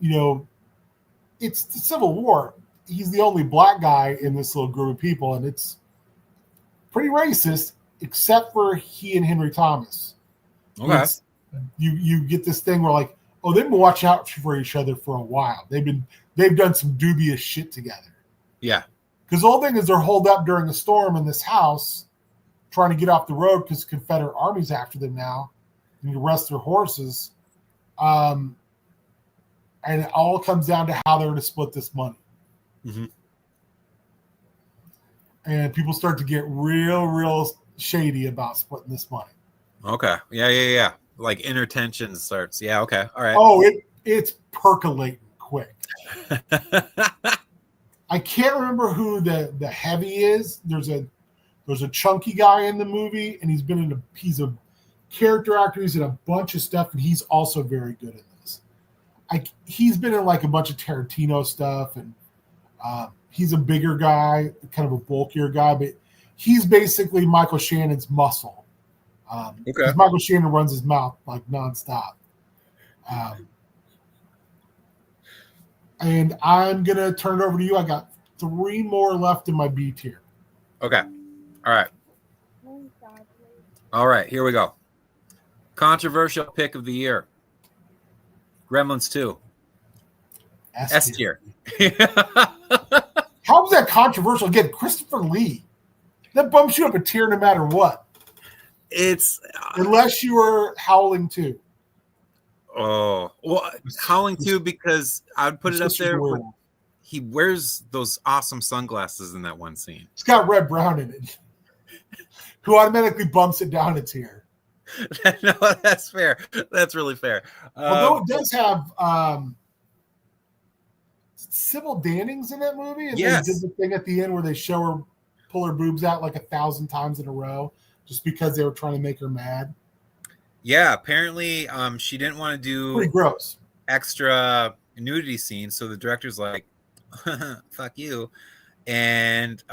it's the Civil War. He's the only black guy in this little group of people, and it's pretty racist, except for he and Henry Thomas. Okay. You get this thing where like, oh, they've been watching out for each other for a while. They've done some dubious shit together. Yeah. Because the whole thing is they're holed up during a storm in this house, trying to get off the road because the Confederate Army's after them now, and arrest their horses. And it all comes down to how they're going to split this money. Mm-hmm. And people start to get real shady about splitting this money. Okay. Yeah. Like inner tension starts. Yeah. Okay. All right. Oh, it's percolating quick. I can't remember who the heavy is. There's a chunky guy in the movie, and he's a character actor. He's in a bunch of stuff, and he's also very good in this. He's been in like a bunch of Tarantino stuff, and he's a bigger guy, kind of a bulkier guy, but he's basically Michael Shannon's muscle. Because Michael Shannon runs his mouth like nonstop. And I'm going to turn it over to you. I got 3 more left in my B tier. Okay. All right. Here we go. Controversial pick of the year. Gremlins 2. S tier. How was that controversial? Again, Christopher Lee. That bumps you up a tier no matter what. It's unless you were Howling 2. Oh, well, Howling 2 because I would put it up there. He wears those awesome sunglasses in that one scene. It's got Red Brown in it, who automatically bumps it down a tier. No, that's fair. That's really fair. Although it does have Sybil Dannings in that movie, and yes. They did the thing at the end where they show her pull her boobs out like 1,000 times in a row, just because they were trying to make her mad. Yeah, apparently she didn't want to do pretty gross extra nudity scenes, so the director's like, "Fuck you," and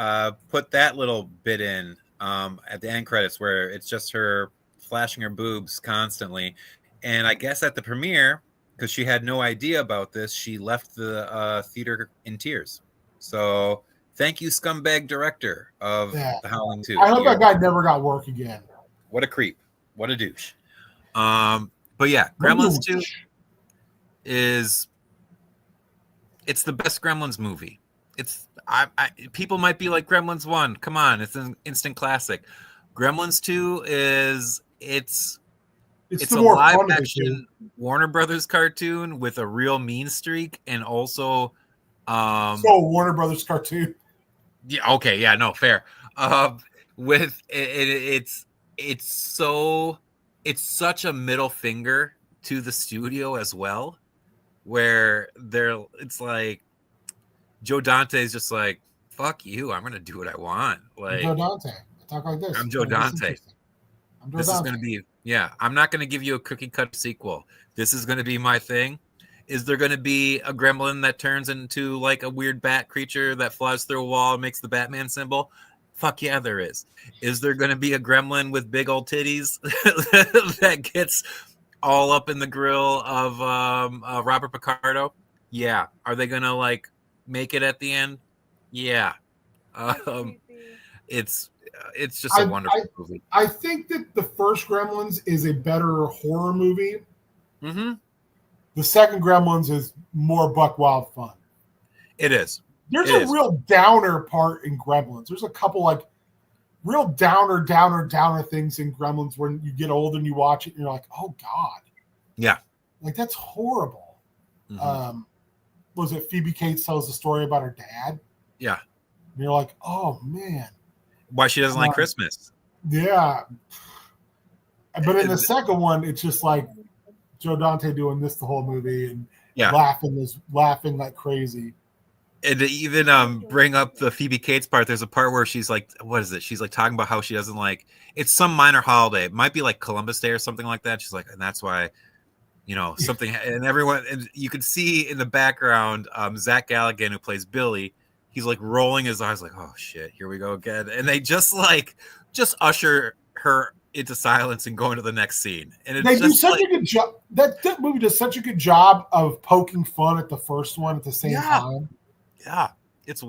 put that little bit in at the end credits where it's just her flashing her boobs constantly. And I guess at the premiere, because she had no idea about this, she left the theater in tears. So thank you, scumbag director of The Howling 2. I hope that guy never got work again. What a creep. What a douche. But yeah, Gremlins 2 it's the best Gremlins movie. It's people might be like Gremlins 1. Come on, it's an instant classic. Gremlins 2 it's a live action Warner Brothers cartoon with a real mean streak, and also Warner Brothers cartoon. Yeah, okay, yeah, no, fair. With it's such a middle finger to the studio as well, where it's like Joe Dante is just like, fuck you, I'm gonna do what I want. Like Joe Dante. I talk like this. I'm Joe Dante. This is gonna be I'm not gonna give you a cookie cut sequel. This is gonna be my thing. Is there gonna be a gremlin that turns into like a weird bat creature that flies through a wall and makes the Batman symbol? Fuck yeah, there is. Is there going to be a gremlin with big old titties that gets all up in the grill of Robert Picardo? Yeah. Are they going to like make it at the end? Yeah. It's just a wonderful movie. I think that the first Gremlins is a better horror movie. Mm-hmm. The second Gremlins is more buck wild fun. It is. There's a real downer part in Gremlins. There's a couple like real downer things in Gremlins when you get old and you watch it and you're like, oh God. Yeah. Like that's horrible. Mm-hmm. Was it Phoebe Cates tells the story about her dad? Yeah. And you're like, oh man, Why she doesn't like Christmas? Yeah. But in the second one, it's just like Joe Dante doing this the whole movie and laughing like crazy. And to even bring up the Phoebe Cates part, there's a part where she's like, what is it? She's like talking about how she doesn't like, it's some minor holiday. It might be like Columbus Day or something like that. She's like, and that's why, something, and everyone, and you could see in the background, Zach Galligan, who plays Billy, he's like rolling his eyes like, oh shit, here we go again. And they just usher her into silence and go into the next scene. And they do such a good job. That movie does such a good job of poking fun at the first one at the same time. Yeah, it's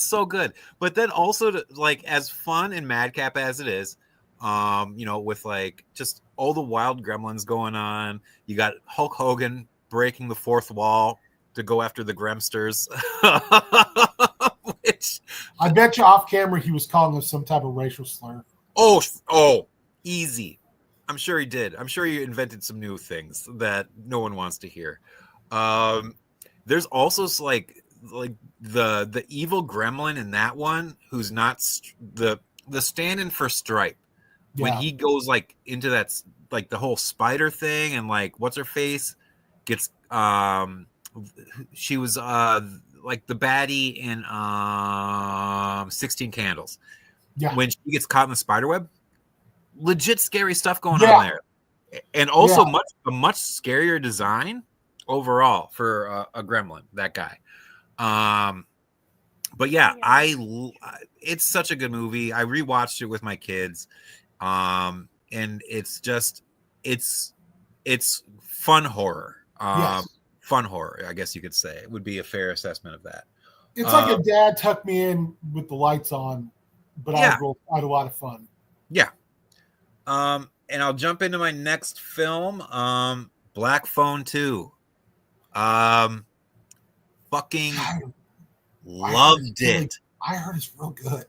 so good. But then also as fun and madcap as it is, with like just all the wild gremlins going on. You got Hulk Hogan breaking the fourth wall to go after the Gremsters. Which I bet you off camera he was calling them some type of racial slur. Oh, easy. I'm sure he did. I'm sure he invented some new things that no one wants to hear. There's also like the evil gremlin in that one who's not the stand-in for Stripe. When he goes like into that like the whole spider thing and like what's her face gets she was like the baddie in 16 Candles. Yeah. When she gets caught in the spider web, legit scary stuff going on there. And also a much scarier design overall for a gremlin, that guy. But it's such a good movie. I rewatched it with my kids. And it's just it's fun horror. Fun horror, I guess you could say. It would be a fair assessment of that. It's like a dad tucked me in with the lights on, but I had a lot of fun. Yeah. And I'll jump into my next film, Black Phone 2. Fucking loved it. I heard it's real good.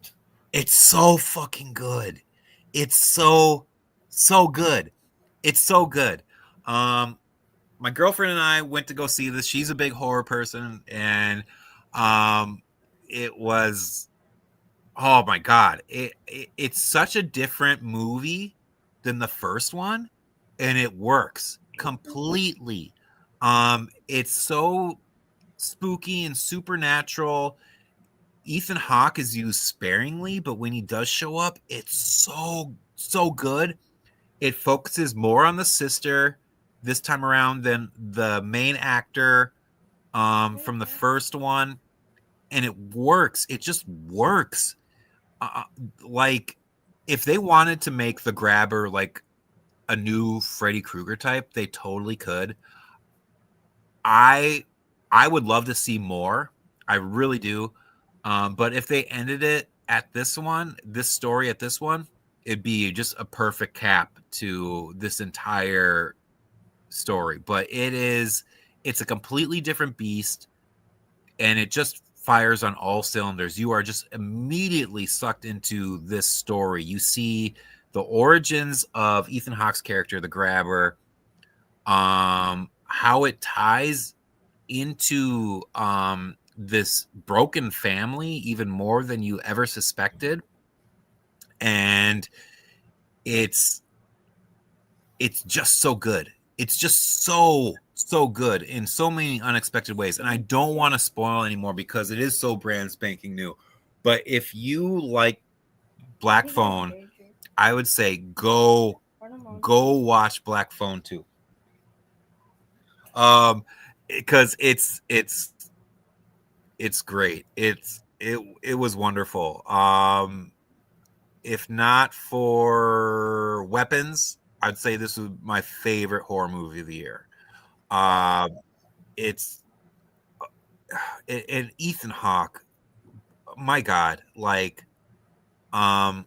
It's so fucking good. It's so good. It's so good. My girlfriend and I went to go see this. She's a big horror person, and it was, oh my god, it's such a different movie than the first one, and it works completely. It's so spooky and supernatural. Ethan Hawke is used sparingly, but when he does show up, it's so good. It focuses more on the sister this time around than the main actor from the first one, and it works. It just works. Like if they wanted to make the Grabber like a new Freddy Krueger type, they totally could. I would love to see more. I really do. But if they ended it at this story at this one, it'd be just a perfect cap to this entire story. But it's a completely different beast, and it just fires on all cylinders. You are just immediately sucked into this story. You see the origins of Ethan Hawke's character, the Grabber, how it ties into this broken family even more than you ever suspected, and it's just so good. It's just so good in so many unexpected ways, and I don't want to spoil anymore because it is so brand spanking new. But if you like Black Phone, I would say go watch Black Phone 2. Because it's great. It was wonderful. If not for weapons, I'd say this was my favorite horror movie of the year. It's and Ethan Hawke, my God, like, I'm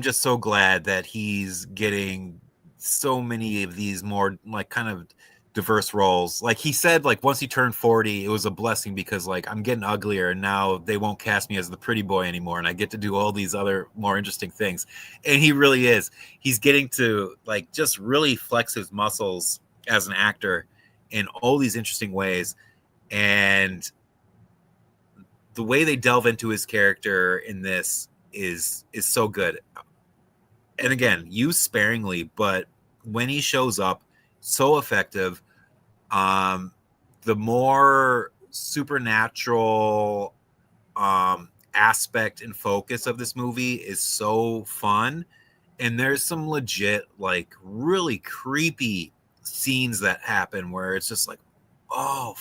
just so glad that he's getting so many of these more like kind of diverse roles. Like he said, like once he turned 40, it was a blessing because like I'm getting uglier and now they won't cast me as the pretty boy anymore, and I get to do all these other more interesting things. And he really is. He's getting to like just really flex his muscles as an actor in all these interesting ways. And the way they delve into his character in this is so good. And again, used sparingly, but when he shows up, so effective. The more supernatural aspect and focus of this movie is so fun, and there's some legit, like, really creepy scenes that happen where it's just like, oh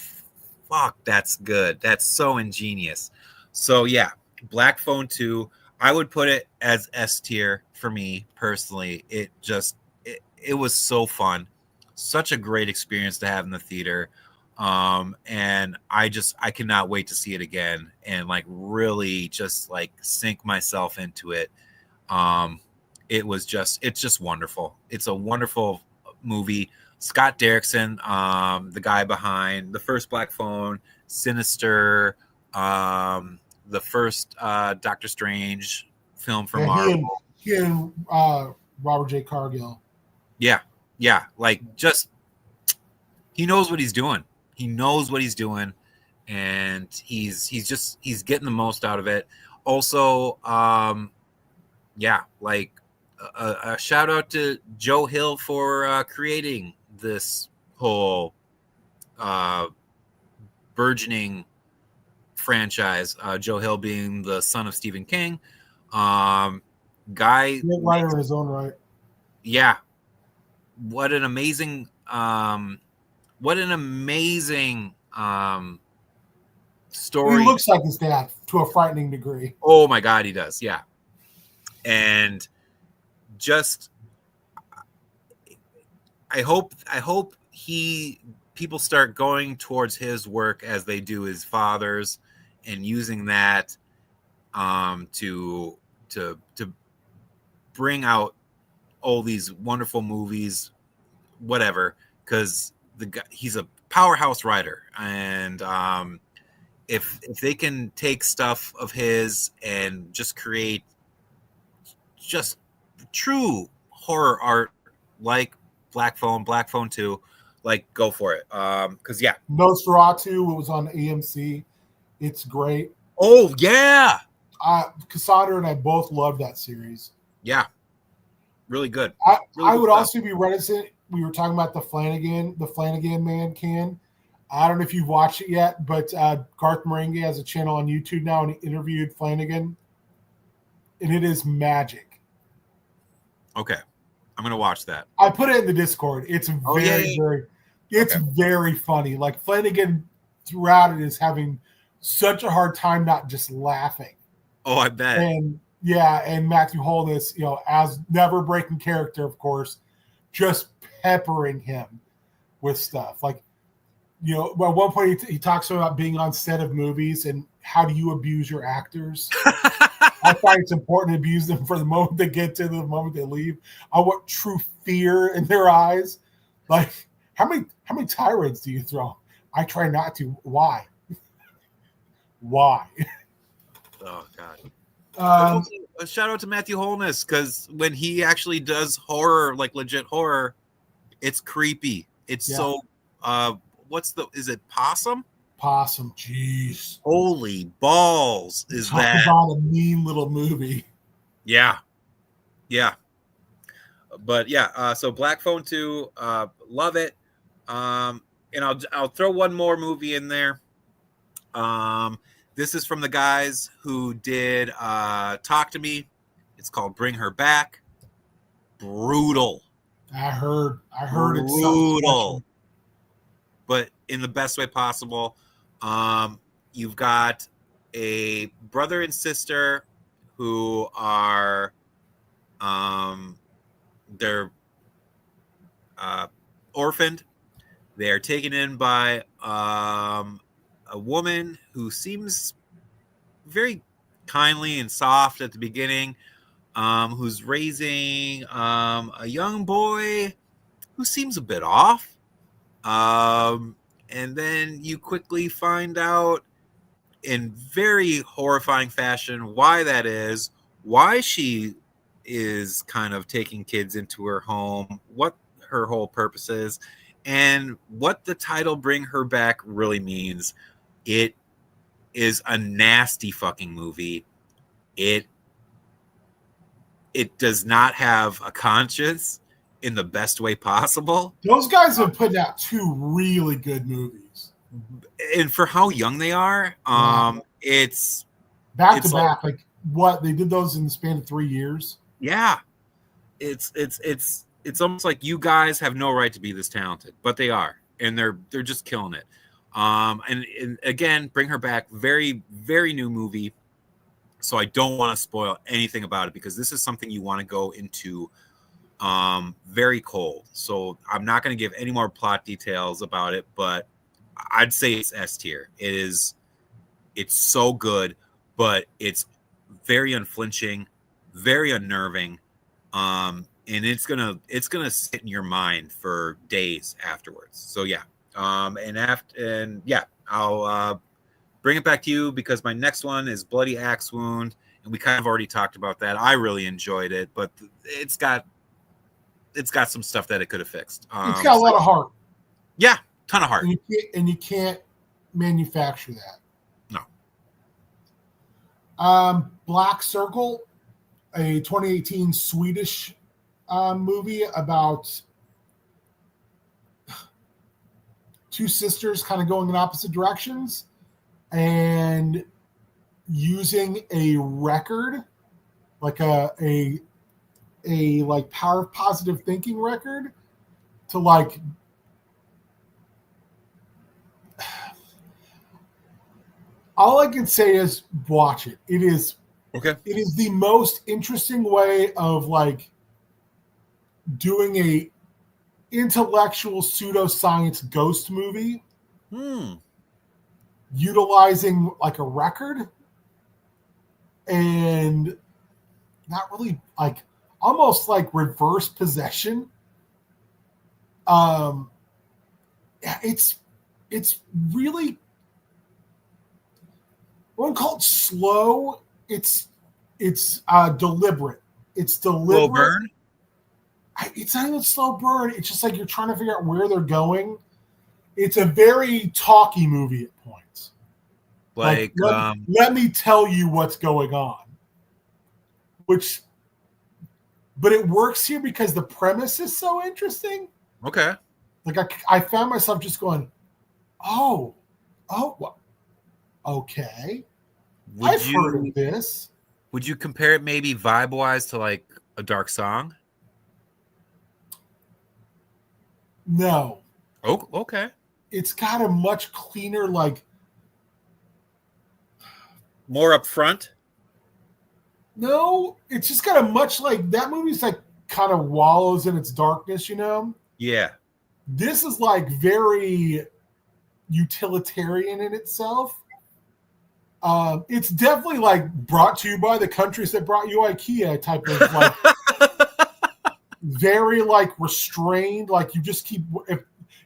fuck, that's good, that's so ingenious. So yeah, Black Phone 2, I would put it as S tier for me personally. It was so fun, such a great experience to have in the theater. And I cannot wait to see it again and like really just like sink myself into it. It's just wonderful. It's a wonderful movie. Scott Derrickson, the guy behind the first Black Phone, Sinister, the first Doctor Strange film for Marvel. He and Robert J. Cargill. Yeah, like, just, he knows what he's doing. He knows what he's doing, and he's getting the most out of it. Also, like a shout out to Joe Hill for creating this whole burgeoning franchise. Joe Hill being the son of Stephen King, guy, writer in his own right. Yeah, what an amazing story. He looks like his dad to a frightening degree. Oh my God, he does. Yeah. And just, I hope people start going towards his work as they do his father's, and using that to bring out all these wonderful movies, whatever, because he's a powerhouse writer, and if they can take stuff of his and just create just true horror art like Black Phone 2, like, go for it. Because yeah, Nosferatu was on AMC. It's great. Oh yeah, Cassandra and I both loved that series. Yeah, really good. I would also be reticent. We were talking about the Flanagan Man Can. I don't know if you've watched it yet, but Garth Marenghi has a channel on YouTube now, and he interviewed Flanagan, and it is magic. Okay, I'm gonna watch that. I put it in the Discord. It's very funny. Like, Flanagan throughout it is having such a hard time not just laughing. Oh, I bet. And Matthew Holness, as never breaking character, of course, just peppering him with stuff. Like, at one point he talks about being on set of movies and how do you abuse your actors. I find it's important to abuse them for the moment they get to the moment they leave. I want true fear in their eyes. Like, how many tirades do you throw? I try not to. Why? Why? Oh God. A shout out to Matthew Holness, because when he actually does horror, like legit horror, it's creepy. It's so is it Possum? Possum, jeez. Holy balls. Talk about a mean little movie. Yeah. But yeah, so Black Phone 2, love it. And I'll throw one more movie in there. This is from the guys who did Talk to Me. It's called Bring Her Back. Brutal. I heard brutal. It's brutal, but in the best way possible. You've got a brother and sister who are they're orphaned. They are taken in by a woman who seems very kindly and soft at the beginning, who's raising a young boy who seems a bit off. And then you quickly find out in very horrifying fashion why that is, why she is kind of taking kids into her home, what her whole purpose is, and what the title Bring Her Back really means. It is a nasty fucking movie. It does not have a conscience in the best way possible. Those guys have put out 2 really good movies. And for how young they are, it's back to back. Like what they did those in the span of 3 years. Yeah, it's almost like you guys have no right to be this talented, but they are, and they're just killing it. And again, Bring Her Back, very, very new movie. So I don't want to spoil anything about it because this is something you want to go into very cold. So I'm not going to give any more plot details about it, but I'd say it's S tier. It's so good, but it's very unflinching, very unnerving. And it's gonna sit in your mind for days afterwards. So yeah. I'll bring it back to you because my next one is Bloody Axe Wound, and we kind of already talked about that. I really enjoyed it, but it's got some stuff that it could have fixed. It's got a lot of heart. Yeah, ton of heart. And you can't manufacture that. No. Black Circle, a 2018 Swedish movie about 2 sisters kind of going in opposite directions and using a record, like a like power of positive thinking record, to like all I can say is watch it. It is okay. It is the most interesting way of like doing a intellectual pseudoscience ghost movie, utilizing like a record and not really like almost like reverse possession. It's really, I won't call it slow. It's deliberate. It's deliberate. Slow burn? It's not even slow burn. It's just like you're trying to figure out where they're going. It's a very talky movie at points. Like let me tell you what's going on. But it works here because the premise is so interesting. Okay. Like I found myself just going, oh, okay. I've heard of this. Would you compare it maybe vibe-wise to like A Dark Song? No. Oh, okay. It's got a much cleaner, like more upfront. No, it's just got a much like that movie's like kind of wallows in its darkness, you know? Yeah. This is like very utilitarian in itself. It's definitely like brought to you by the countries that brought you IKEA type of like very like restrained. Like you just keep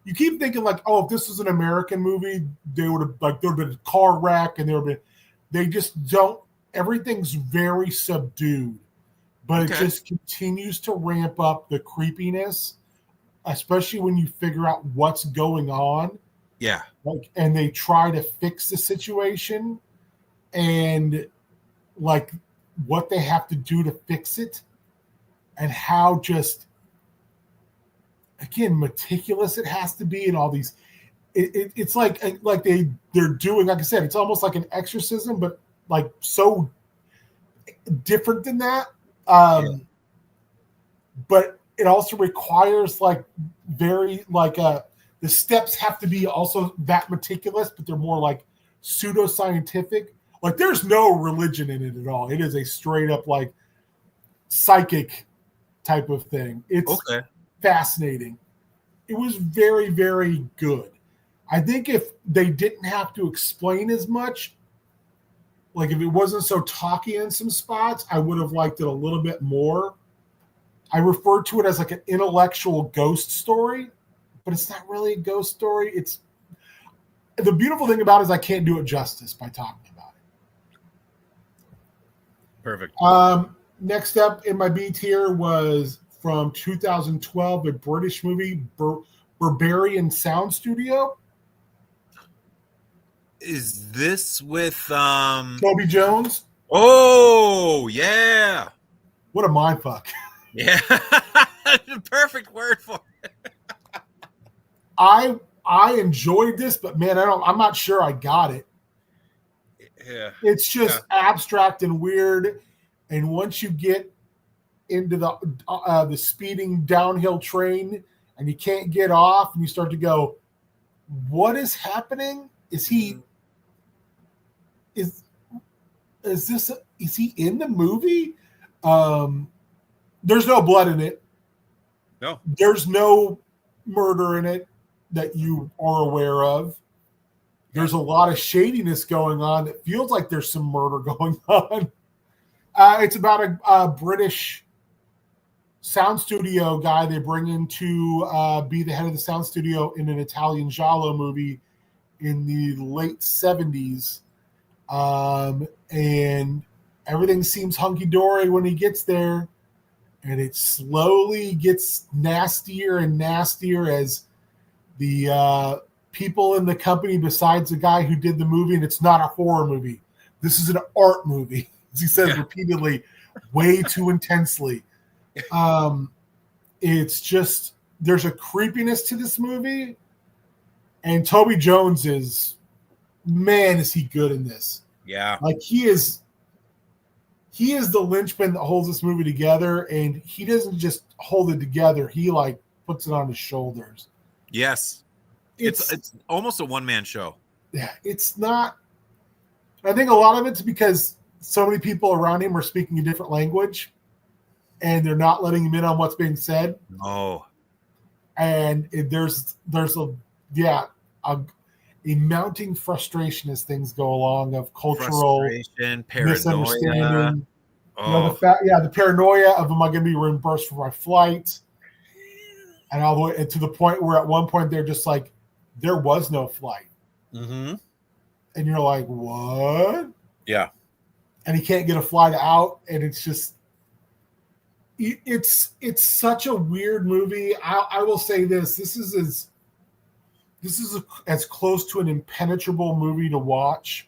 thinking like, oh, if this was an American movie, there would have been a car wreck and they just don't. Everything's very subdued, but It just continues to ramp up the creepiness, especially when you figure out what's going on. Yeah. Like, and they try to fix the situation and like what they have to do to fix it and how just, again, meticulous it has to be and all these. It's like they're doing, like I said, it's almost like an exorcism, but like so different than that. But it also requires like very like the steps have to be also that meticulous, but they're more like pseudoscientific. Like there's no religion in it at all. It is a straight up like psychic type of thing. It's fascinating. It was very, very good. I think if they didn't have to explain as much, like if it wasn't so talky in some spots, I would have liked it a little bit more. I referred to it as like an intellectual ghost story, but it's not really a ghost story. It's the beautiful thing about it is I can't do it justice by talking about it. Perfect. Next up in my B tier was from 2012, a British movie, Berberian Sound Studio. Is this with Toby Jones? Oh yeah. What a mind fuck. Yeah. Perfect word for it. I enjoyed this, but man, I'm not sure I got it. Yeah. It's just abstract and weird. And once you get into the speeding downhill train and you can't get off, and you start to go, what is happening? Is he in the movie? There's no blood in it. No. There's no murder in it that you are aware of. There's a lot of shadiness going on that feels like there's some murder going on. It's about a British sound studio guy they bring in to be the head of the sound studio in an Italian giallo movie in the late 70s. And everything seems hunky-dory when he gets there. And it slowly gets nastier and nastier as the people in the company, besides the guy who did the movie, and it's not a horror movie. This is an art movie, as he says repeatedly, way too intensely. It's just, there's a creepiness to this movie. And Toby Jones is he good in this. Yeah. Like he is the linchpin that holds this movie together, and he doesn't just hold it together. He like puts it on his shoulders. Yes. It's almost a one-man show. Yeah, it's not. I think a lot of it's because so many people around him are speaking a different language, and they're not letting him in on what's being said. Oh. And there's a mounting frustration as things go along of cultural misunderstanding. Oh. The paranoia of, am I going to be reimbursed for my flight? And all the way to the point where at one point they're just like, there was no flight. Mm-hmm. And you're like, what? Yeah. And he can't get a flight out. And it's just, it's such a weird movie. I will say this is as close to an impenetrable movie to watch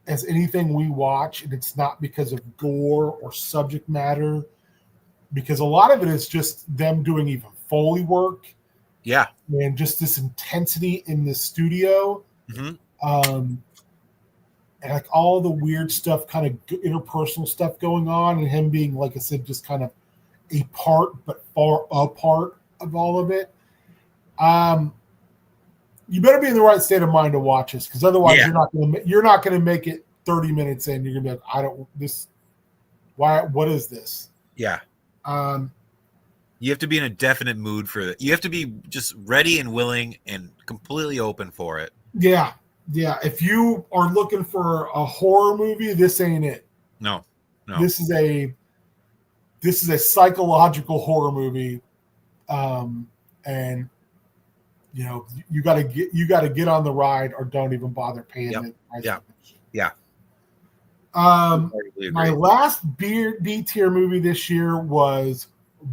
as anything we watch. And it's not because of gore or subject matter, because a lot of it is just them doing even Foley work. Yeah. And just this intensity in the studio. Mm-hmm. And like all the weird stuff, kind of interpersonal stuff going on, and him being, like I said, just kind of a part, but far apart of all of it. You better be in the right state of mind to watch this, because otherwise you're not going to make it 30 minutes in. You're going to be like, what is this? Yeah. You have to be in a definite mood for it. You have to be just ready and willing and completely open for it. Yeah. Yeah. If you are looking for a horror movie, this ain't it. No. This is a psychological horror movie. And you know, you got to get on the ride, or don't even bother paying it. Yeah. My last B tier movie this year was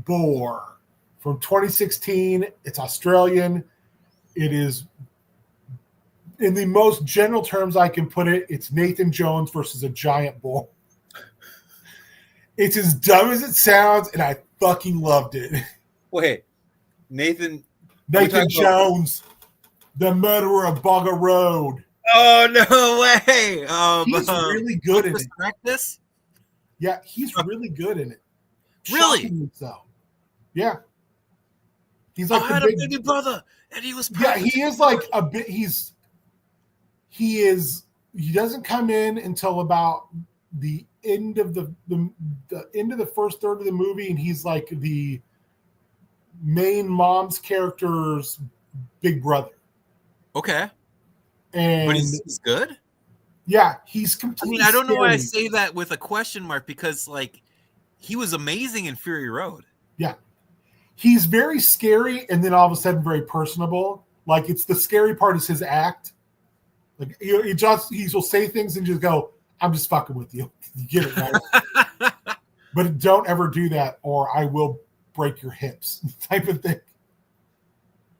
Boar from 2016. It's Australian. It is, in the most general terms I can put it, it's Nathan Jones versus a giant boar. It's as dumb as it sounds, and I fucking loved it. Wait, Nathan Jones, the murderer of Bogger Road. Oh, no way. He's really good in it. Practice? Yeah, he's really good in it. Really? Shockingly so. Yeah. He's like I had a baby brother, and he was perfect. Yeah, he is like a bit. He doesn't come in until about the end of the end of the first third of the movie, and he's like the main mom's character's big brother. Okay. And but he's good? Yeah, he's completely I don't know why I say that with a question mark, because like he was amazing in Fury Road. Yeah. He's very scary, and then all of a sudden very personable. Like, it's the scary part is his act. Like he will say things and just go, I'm just fucking with you. You get it, right? But don't ever do that, or I will break your hips, type of thing.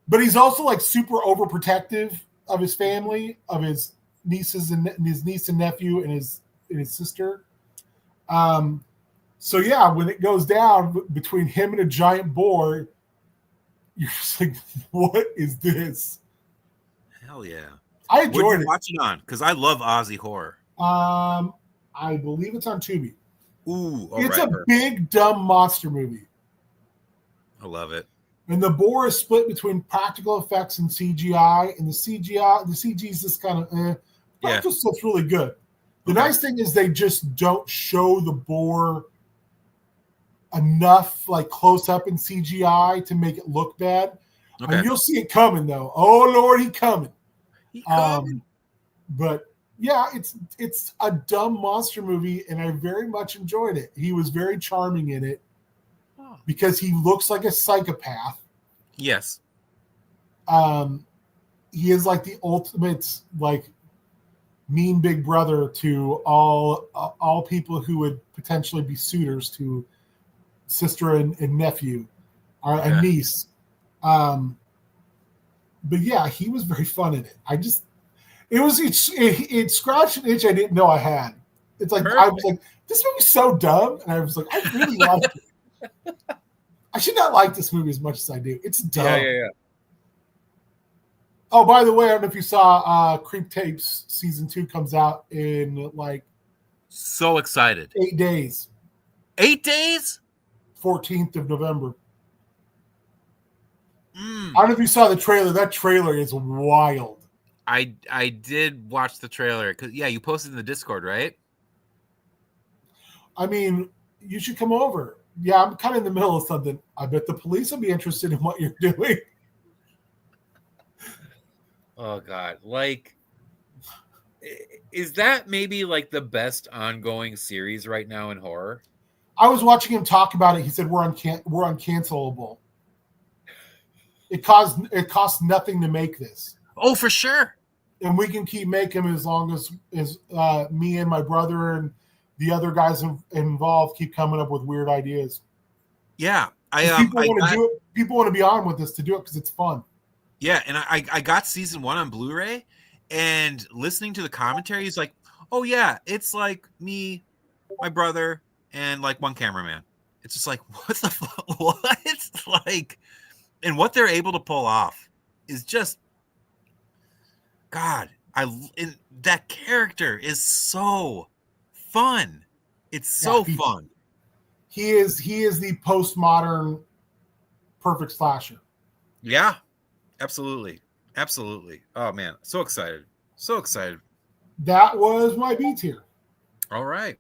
But he's also like super overprotective of his family, of his nieces and his niece and nephew and his sister. So yeah, when it goes down between him and a giant boar, you're just like, what is this? Hell yeah! I enjoyed What did you it. watch it on? Because I love Aussie horror. I believe it's on Tubi. Ooh, it's a big dumb monster movie. I love it. And the boar is split between practical effects and CGI, and the CG is just kind of practical stuff's really good. The nice thing is they just don't show the boar enough like close up in CGI to make it look bad. And you'll see it coming though. Oh Lord, he coming. But yeah, it's a dumb monster movie, and I very much enjoyed it. He was very charming in it because he looks like a psychopath. Yes. He is like the ultimate like mean big brother to all people who would potentially be suitors to sister and nephew or a niece. But yeah, he was very fun in it. It scratched an itch I didn't know I had. It's like I was like, this movie's so dumb, and I was like, I really liked it. I should not like this movie as much as I do. It's dumb. Yeah. Oh, by the way, I don't know if you saw Creep Tapes season 2 comes out in like so excited. 8 days. 8 days? 14th of November. I don't know if you saw the trailer. That trailer is wild. I did watch the trailer because you posted in the Discord, right? I mean, you should come over. Yeah, I'm kind of in the middle of something. I bet the police will be interested in what you're doing. Oh God! Like, is that maybe like the best ongoing series right now in horror? I was watching him talk about it. He said we're uncancelable. It costs nothing to make this. Oh, for sure. And we can keep making them as long as me and my brother and the other guys involved keep coming up with weird ideas. Yeah, people want to do it. People want to be on with this to do it because it's fun. Yeah, and I got season 1 on Blu-ray, and listening to the commentary, he's like, "Oh yeah, it's like me, my brother, and like one cameraman." It's just like, what the fuck? What? Like, and what they're able to pull off is just, God. That character is so fun. It's so fun. He is the postmodern perfect slasher. Yeah, absolutely. Oh man, so excited. That was my B tier. All right.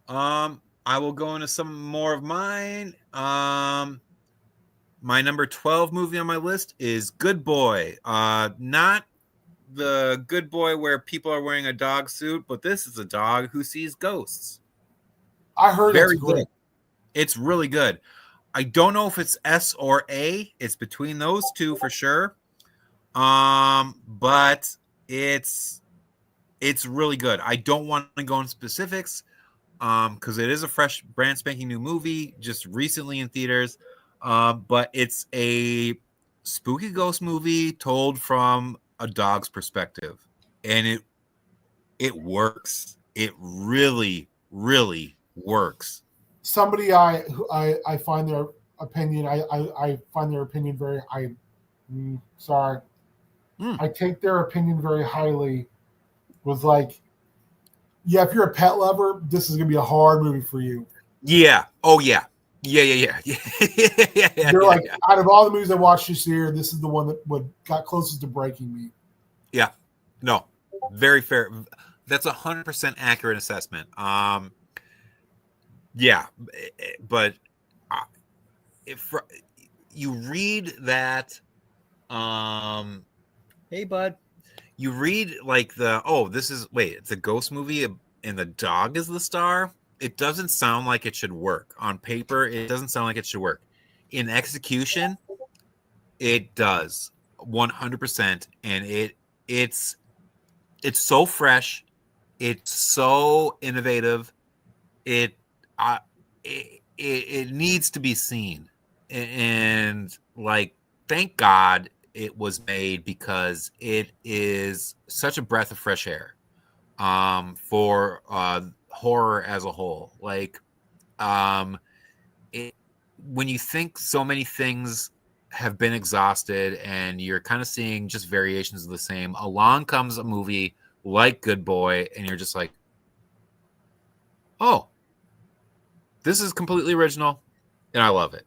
I will go into some more of mine. My number 12 movie on my list is Good Boy. Not the Good Boy where people are wearing a dog suit, but this is a dog who sees ghosts. I heard Very that's great. good. It's really good. I don't know if it's S or A. It's between those two for sure. But it's really good. I don't want to go into specifics because it is a fresh, brand spanking new movie just recently in theaters. But it's a spooky ghost movie told from a dog's perspective, and it works. It really works. Somebody I find their opinion I find their opinion very I take their opinion very highly. Was like, yeah, if you're a pet lover, this is gonna be a hard movie for you. Yeah. Oh yeah. Yeah. They're like, out of all the movies I watched this year, this is the one that got closest to breaking me. Yeah. No. Very fair. That's 100% accurate assessment. Yeah, but if you read that, hey bud, you read like it's a ghost movie and the dog is the star. It doesn't sound like it should work on paper. It doesn't sound like it should work in execution. It does 100%, and it's so fresh. It's so innovative. It needs to be seen, and like, thank God it was made because it is such a breath of fresh air for horror as a whole. Like, when you think so many things have been exhausted and you're kind of seeing just variations of the same, along comes a movie like Good Boy, and you're just like, oh, this is completely original, and I love it.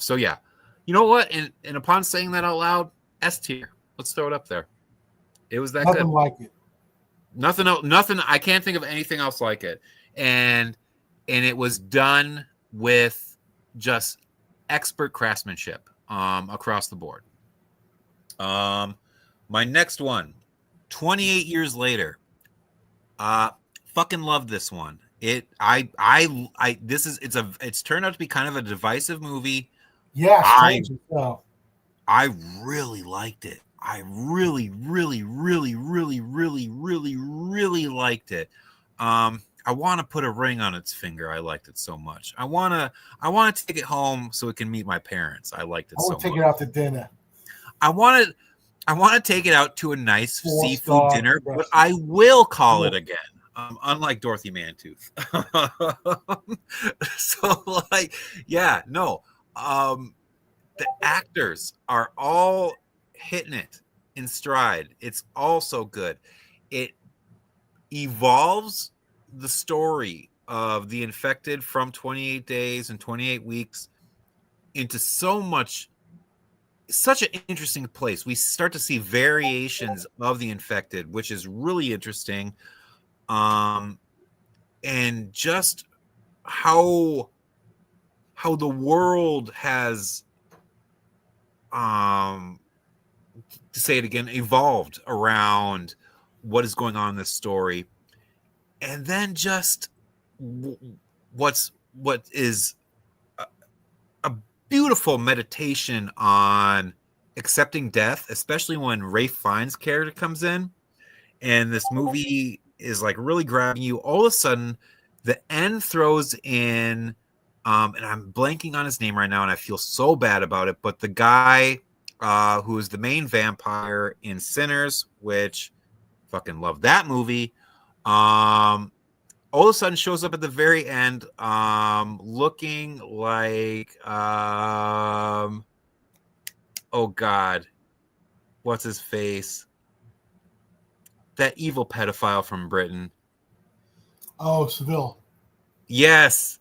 So yeah, you know what? And upon saying that out loud, S tier. Let's throw it up there. It was that Nothing good. like it. Nothing else. Nothing. I can't think of anything else like it. And it was done with just expert craftsmanship across the board. My next one, 28 years later. Fucking love this one. It's turned out to be kind of a divisive movie. Yes, I really liked it. I really, really, really, really, really, really, really liked it. I want to put a ring on its finger. I liked it so much. I want to take it home so it can meet my parents. I liked it so much. I want to take it out to dinner. I want to take it out to a nice seafood dinner, but I will call it again. Unlike Dorothy Mantooth. So, like, yeah, no. The actors are all hitting it in stride. It's all so good. It evolves the story of the infected from 28 days and 28 weeks into such an interesting place. We start to see variations of the infected, which is really interesting. And just how the world has, to say it again, evolved around what is going on in this story. And then just what is a beautiful meditation on accepting death, especially when Ralph Fiennes' character comes in, and this movie is like really grabbing you. All of a sudden, the end throws in, and I'm blanking on his name right now, and I feel so bad about it, but the guy who is the main vampire in Sinners, which fucking love that movie, all of a sudden shows up at the very end, looking like, oh God, what's his face? That evil pedophile from Britain. Oh, Seville. Yes.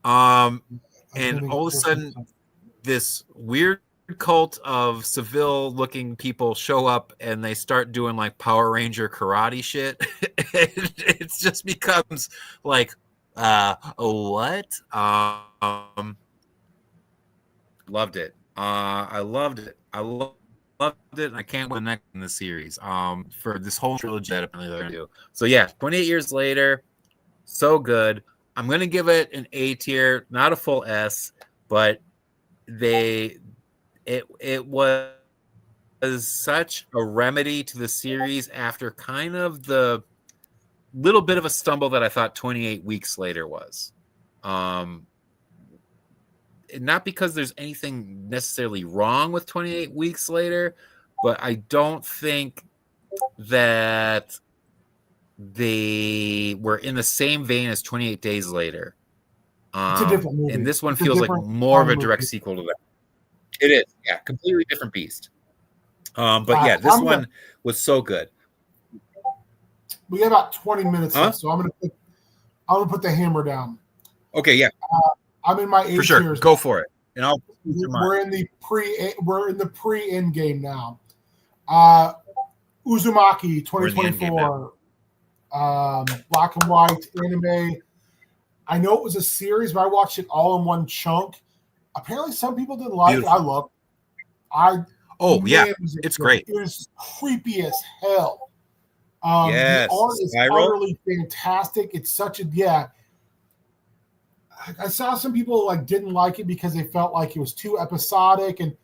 And all of a sudden, this weird cult of Seville-looking people show up, and they start doing like Power Ranger karate shit. It just becomes like, what? Loved it. I loved it. Loved it, and I can't wait next in the series. For this whole trilogy that they're gonna do. So yeah, 28 years later, so good. I'm gonna give it an A tier, not a full S, but it was such a remedy to the series after kind of the little bit of a stumble that I thought 28 weeks later was. Not because there's anything necessarily wrong with 28 weeks later, but I don't think that they were in the same vein as 28 Days Later. It's a different movie. And this one feels like more of a direct sequel to that. It is, yeah, completely different beast. But yeah, this one was so good. We got about 20 minutes left, so I'm gonna put the hammer down. Okay, yeah. I'm in my 8 for sure. tiers. Go for it. And we're in the pre-end game now. Uzumaki 2024, black and white anime. I know it was a series, but I watched it all in one chunk. Apparently, some people didn't like it. I love it. It's great. It was creepy as hell. Yes, the art is utterly fantastic. It's such a I saw some people like didn't like it because they felt like it was too episodic, and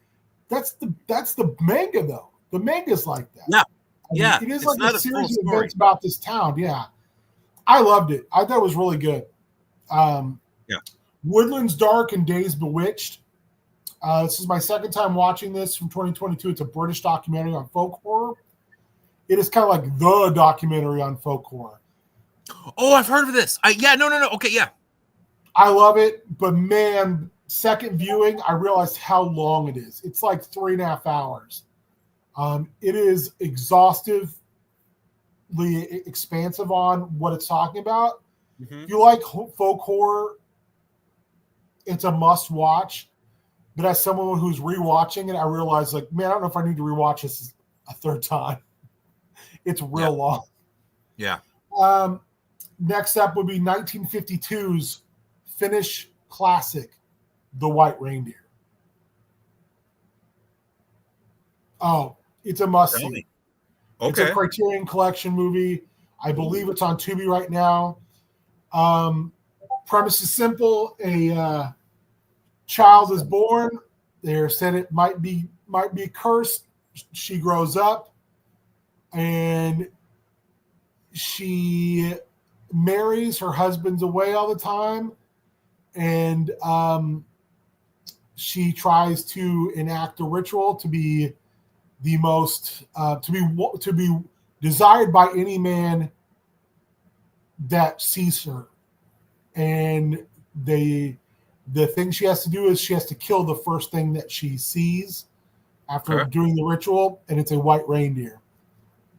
that's the manga though. The manga's like that. Yeah, I mean, it is like a series of events about this town. Yeah, I loved it. I thought it was really good. Woodlands Dark and Days Bewitched. This is my second time watching this from 2022. It's a British documentary on folk horror. It is kind of like the documentary on folk horror. Oh, I've heard of this. No. Okay, yeah. I love it, but man, second viewing, I realized how long it is. It's like 3.5 hours. It is exhaustively expansive on what it's talking about. Mm-hmm. If you like folk horror, it's a must watch. But as someone who's rewatching it, I realized, like, man, I don't know if I need to rewatch this a third time. It's real long. Yeah. Next up would be 1952's Finnish classic, The White Reindeer. Oh, it's a must-see. Okay. It's a Criterion Collection movie. I believe it's on Tubi right now. Premise is simple. A child is born. They're said it might be cursed. She grows up, and she marries. Her husband's away all the time, and she tries to enact a ritual to be the most to be desired by any man that sees her. And the thing she has to do is she has to kill the first thing that she sees after doing the ritual, and it's a white reindeer.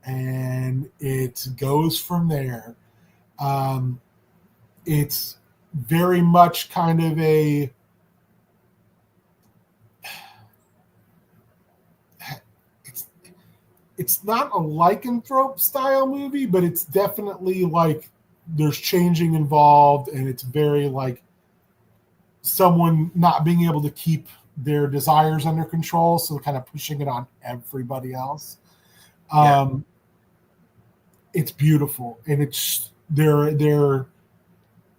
And it goes from there. It's very much kind of a it's not a lycanthrope style movie, but it's definitely like there's changing involved, and it's very like someone not being able to keep their desires under control, so they're kind of pushing it on everybody else. It's beautiful, and it's they're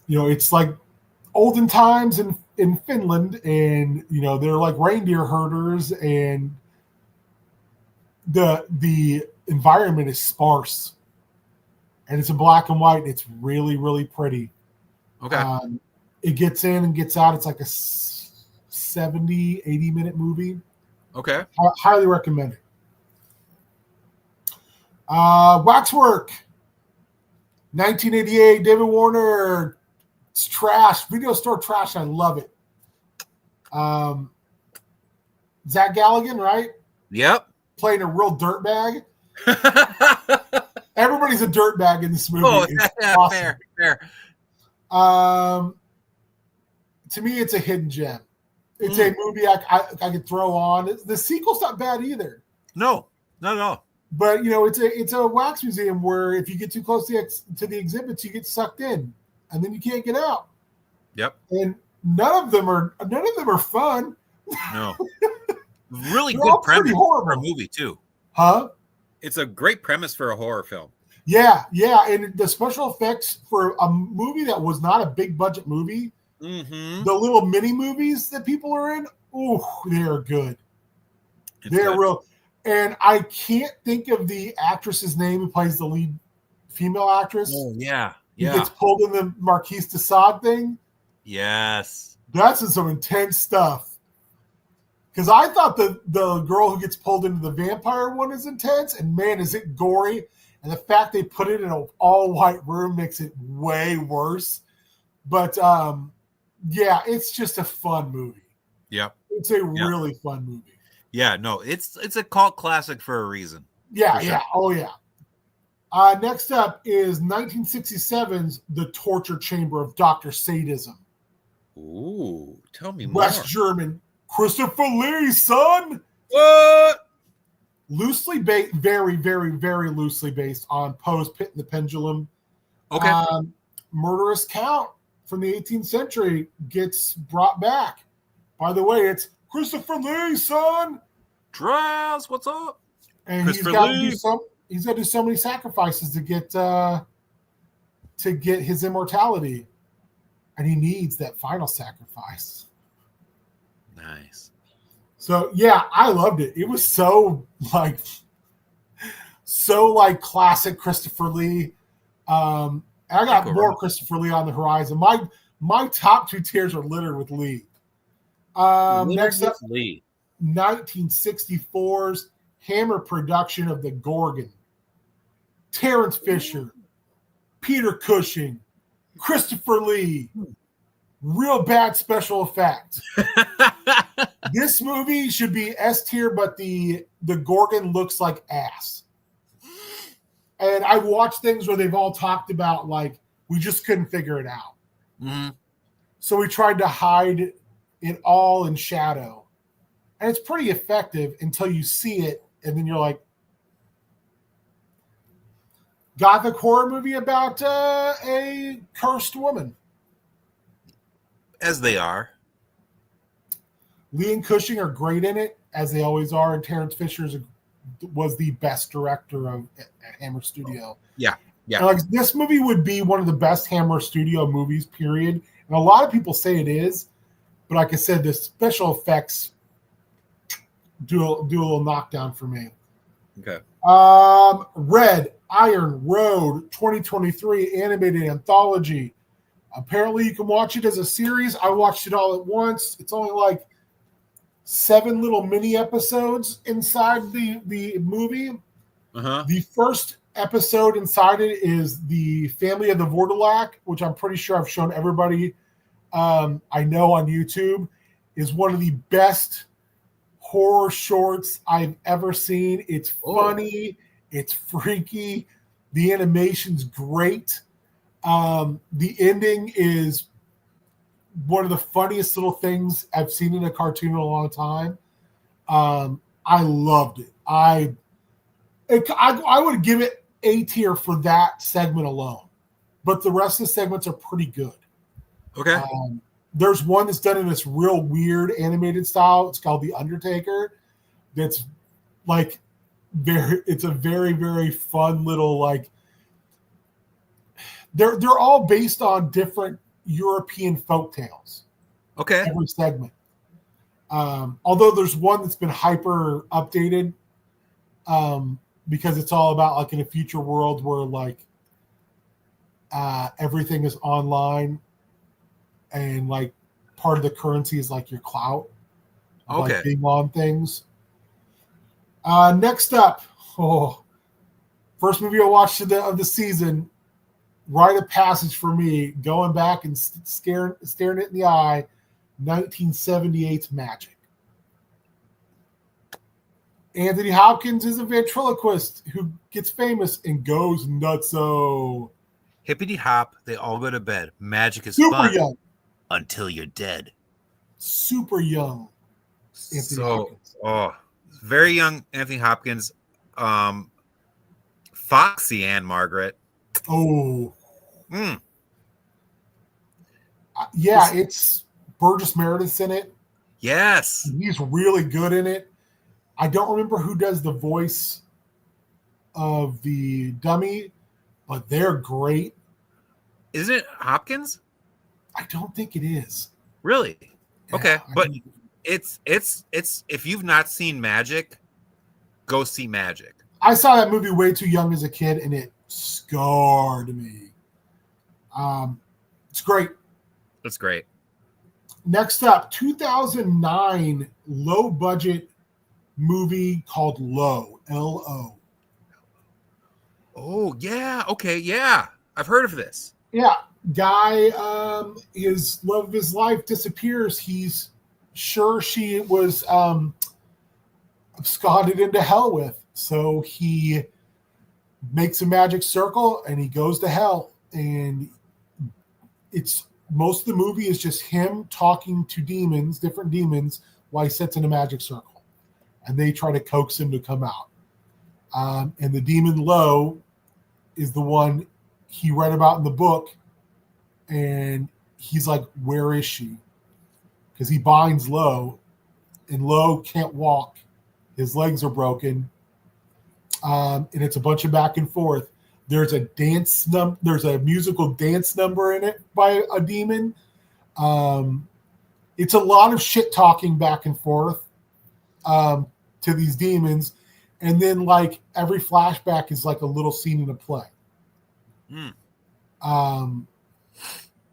it's like olden times in Finland, and they're like reindeer herders, and the environment is sparse, and it's in black and white. It's really, really pretty. Okay. It gets in and gets out. It's like a 70, 80-minute movie. Okay. I highly recommend it. Waxwork, 1988, David Warner. It's trash. Video store trash. I love it. Zach Galligan, right? Yep. Playing a real dirtbag. Everybody's a dirtbag in this movie. Oh, it's yeah, awesome. fair. To me, it's a hidden gem. It's a movie I could throw on. The sequel's not bad either. No, not at all. But it's a wax museum where if you get too close to the exhibits, you get sucked in, and then you can't get out. Yep. And none of them are fun. No. Really good premise for a movie too. Huh? It's a great premise for a horror film. Yeah, and the special effects for a movie that was not a big budget movie, the little mini movies that people are in, they are good. They're real. And I can't think of the actress's name who plays the lead female actress. Oh, yeah. Who gets pulled in the Marquise de Sade thing. Yes. That's some intense stuff. Because I thought the girl who gets pulled into the vampire one is intense, and man, is it gory. And the fact they put it in an all-white room makes it way worse. But, it's just a fun movie. Yep. It's a really fun movie. Yeah, no, it's a cult classic for a reason. Yeah, yeah. Oh, yeah. Next up is 1967's The Torture Chamber of Dr. Sadism. Ooh, tell me more. West German. Christopher Lee, son. What? Loosely based, very, very, very loosely based on Poe's Pit and the Pendulum. Okay. Murderous Count from the 18th century gets brought back. By the way, it's Christopher Lee, son. Draz, what's up? And he's got to do so many sacrifices to get his immortality, and he needs that final sacrifice. Nice. So yeah, I loved it. It was so classic Christopher Lee. I got more Christopher Lee on the horizon. My top 2 tiers are littered with Lee. Next up, Lee. 1964's Hammer production of The Gorgon. Terrence Fisher, Peter Cushing, Christopher Lee. Real bad special effects. This movie should be S tier, but the Gorgon looks like ass. And I watched things where they've all talked about, like, we just couldn't figure it out. Mm-hmm. So we tried to hide it all in shadow. And it's pretty effective until you see it, and then you're like, gothic horror movie about a cursed woman. As they are. Lee and Cushing are great in it, as they always are, and Terrence Fisher was the best director at Hammer Studio. Yeah. And like, this movie would be one of the best Hammer Studio movies, period. And a lot of people say it is, but like I said, the special effects do a little knockdown for me. Okay. Red Iron Road 2023 animated anthology. Apparently, you can watch it as a series. I watched it all at once. It's only like 7 little mini episodes inside the movie. Uh-huh. The first episode inside it is the family of the Vordelak, which I'm pretty sure I've shown everybody I know on YouTube, is one of the best horror shorts I've ever seen. It's funny. It's freaky. The animation's great. The ending is one of the funniest little things I've seen in a cartoon in a long time. I loved it. I would give it A tier for that segment alone, but the rest of the segments are pretty good. Okay. There's one that's done in this real weird animated style. It's called The Undertaker. That's like it's a very, very fun little, like, they're all based on different European folk tales. Okay. Every segment. Although there's one that's been hyper updated because it's all about, like, in a future world where, like, everything is online and, like, part of the currency is, like, your clout. Okay. Like, being on things. Next up, first movie I watched of the season, rite of passage for me, going back and staring it in the eye, 1978's Magic. Anthony Hopkins is a ventriloquist who gets famous and goes nutso. Hippity hop, they all go to bed. Magic is Super fun young. until you're dead. Super young. Anthony Hopkins. Very young Anthony Hopkins. Foxy Anne Margaret. Oh. Yeah, it's Burgess Meredith's in it. Yes. He's really good in it. I don't remember who does the voice of the dummy, but they're great. Isn't it Hopkins? I don't think it is. Really? Yeah, okay, but it's if you've not seen Magic, go see Magic. I saw that movie way too young as a kid, and it scarred me. It's great. That's great. Next up, 2009 low-budget movie called Low, L-O. Oh, yeah. Okay, yeah. I've heard of this. Yeah. Guy, his love of his life disappears. He's sure she was absconded into hell with. So he makes a magic circle and he goes to hell. And it's most of the movie is just him talking to demons, different demons, while he sits in a magic circle. And they try to coax him to come out. And the demon Lo is the one he read about in the book. And he's like, where is she? Because he binds Lo, and Lo can't walk. His legs are broken. And it's a bunch of back and forth. There's a there's a musical dance number in it by a demon. It's a lot of shit talking back and forth to these demons. And then, like, every flashback is like a little scene in a play.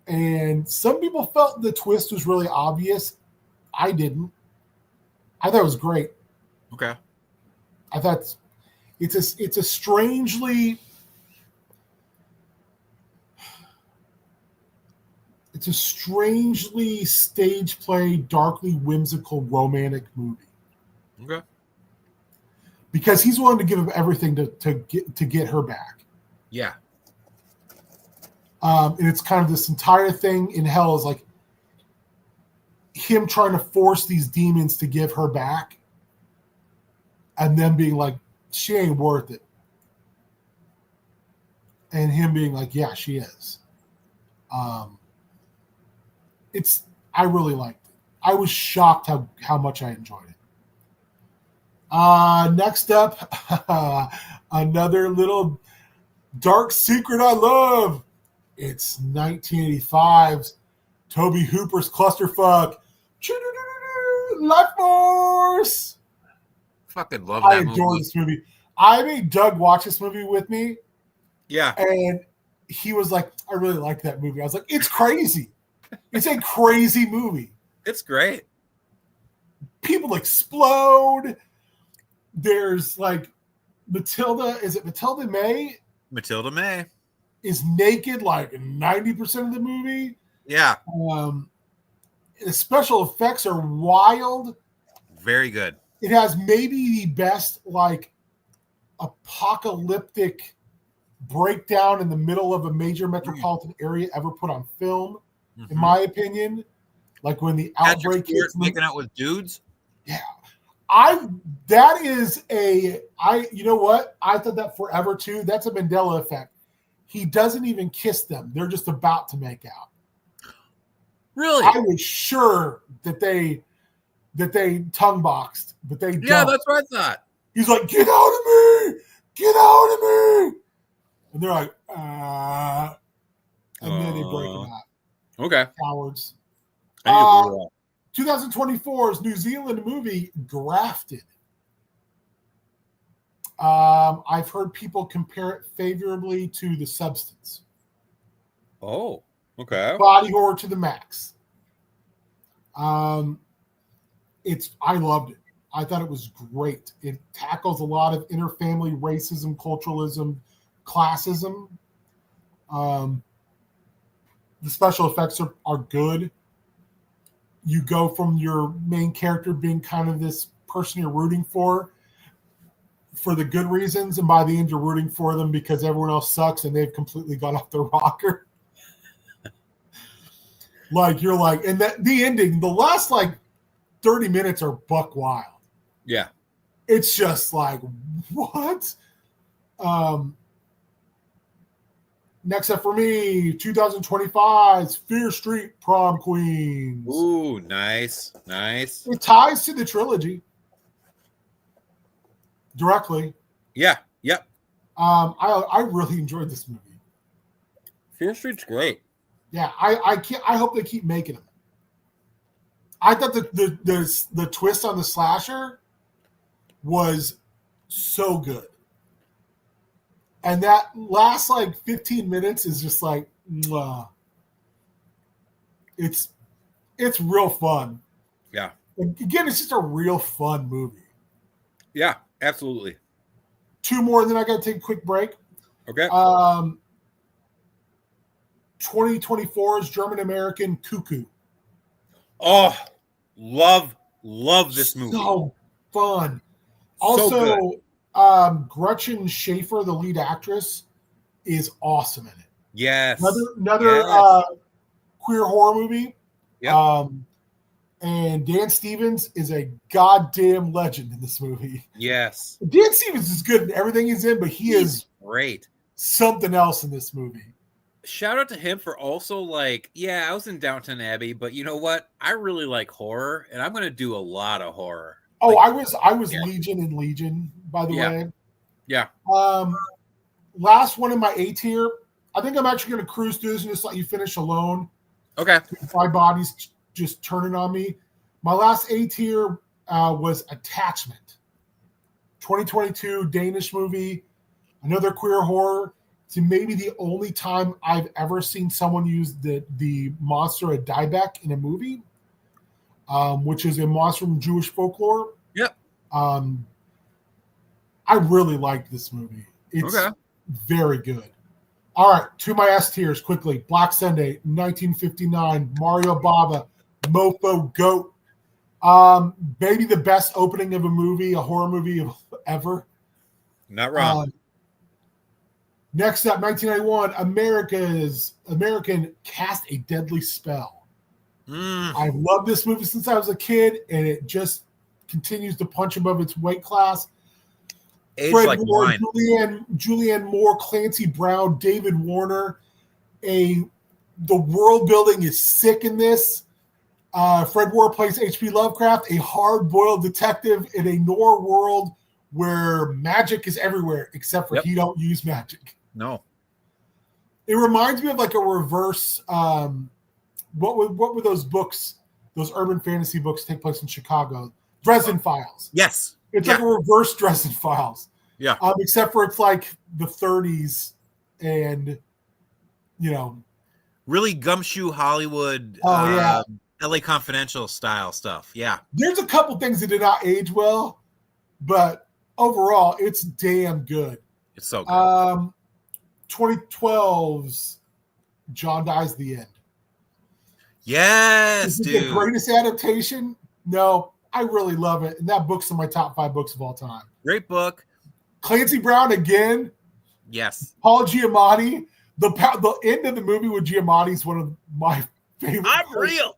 And some people felt the twist was really obvious. I didn't. I thought it was great. Okay. I thought it's a strangely stage play, darkly whimsical, romantic movie. Okay. Because he's willing to give him everything to get her back. Yeah. And it's kind of this entire thing in hell is like him trying to force these demons to give her back, and then being like, she ain't worth it. And him being like, yeah, she is. I really liked it. I was shocked how much I enjoyed it. Next up, another little dark secret I love. It's 1985's Toby Hooper's clusterfuck, Life Force. Fucking love that movie. I adore this movie. I made Doug watch this movie with me. Yeah. And he was like, I really like that movie. I was like, it's crazy. It's a crazy movie. It's great. People explode. There's like Matilda. Is it Matilda May? Matilda May is naked like 90% of the movie. Yeah. The special effects are wild. Very good. It has maybe the best like apocalyptic breakdown in the middle of a major metropolitan area ever put on film, in my opinion. Like when the outbreak hits, making out with dudes. Yeah. You know what? I thought that forever too. That's a Mandela effect. He doesn't even kiss them. They're just about to make out. Really? I was sure that they tongue boxed, but they don't. Yeah, that's what I thought. He's like, get out of me! Get out of me! And they're like, and then they break them out. Okay. Cowards. I need to do 2024's New Zealand movie, Grafted. I've heard people compare it favorably to The Substance. Oh, okay. Body horror to the max. I loved it. I thought it was great. It tackles a lot of interfamily racism, culturalism, classism. The special effects are good. You go from your main character being kind of this person you're rooting for the good reasons, and by the end you're rooting for them because everyone else sucks and they've completely gone off the rocker. Like you're like, and that the ending, the last like 30 minutes are buck wild. Yeah. It's just like, what? Next up for me, 2025's Fear Street Prom Queens. Ooh, nice. Nice. It ties to the trilogy directly. Yeah. Yep. I really enjoyed this movie. Fear Street's great. Yeah, I hope they keep making them. I thought the twist on the slasher was so good. And that last like 15 minutes is just like, mwah. It's real fun. Yeah. Again, it's just a real fun movie. Yeah, absolutely. Two more, and then I got to take a quick break. Okay. 2024's German American Cuckoo. Oh, love this movie. So fun. So good. Also, Gretchen Schaefer, the lead actress, is awesome in it. Yes. Another queer horror movie. Yeah. And Dan Stevens is a goddamn legend in this movie. Yes. Dan Stevens is good in everything he's in, but he's is great. Something else in this movie. Shout out to him for also like, yeah, I was in Downton Abbey, but you know what? I really like horror, and I'm going to do a lot of horror. Oh, like, I was Legion in Legion, by the way. Yeah. Last one in my A tier. I think I'm actually going to cruise through this and just let you finish alone. Okay. My body's just turning on me. My last A tier was Attachment. 2022 Danish movie. Another queer horror. It's maybe the only time I've ever seen someone use the monster of Dybeck in a movie. which is a monster from Jewish folklore. Yep. I really liked this movie. It's Okay. very good. All right, to my S tiers quickly. Black Sunday, 1959. Mario Bava, Mofo Goat. Maybe the best opening of a movie, a horror movie ever. Not wrong. Next up, 1991. American Cast a Deadly Spell. I've loved this movie since I was a kid, and it just continues to punch above its weight class. Age Fred like Ward, wine. Julianne Moore, Clancy Brown, David Warner. The world building is sick in this. Fred Ward plays H.P. Lovecraft, a hard-boiled detective in a noir world where magic is everywhere, except for he don't use magic. No. It reminds me of like a reverse. What were those books? Those urban fantasy books take place in Chicago. Dresden Files. Yes. It's like a reverse Dresden Files. Yeah. Except for it's like the 30s and, really gumshoe Hollywood. LA Confidential style stuff. Yeah. There's a couple things that did not age well, but overall, it's damn good. It's so good. 2012's John Dies the End. Yes, Is it dude. the greatest adaptation? No, I really love it. And that book's in my top 5 books of all time. Great book. Clancy Brown again. Yes. Paul Giamatti. The end of the movie with Giamatti is one of my favorite. I'm real.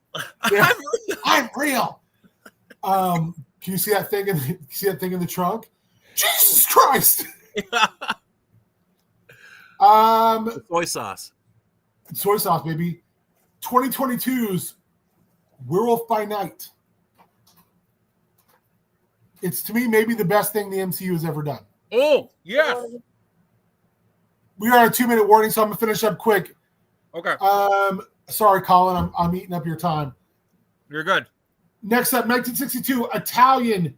Yeah. I'm real. I'm real. Can you see that thing in the trunk? Jesus Christ. Soy sauce. Soy sauce, baby. 2022's Werewolf by Night. It's, to me, maybe the best thing the MCU has ever done. Oh, yes. We are on a 2-minute warning, so I'm going to finish up quick. Okay. Sorry, Colin. I'm eating up your time. You're good. Next up, 1962, Italian.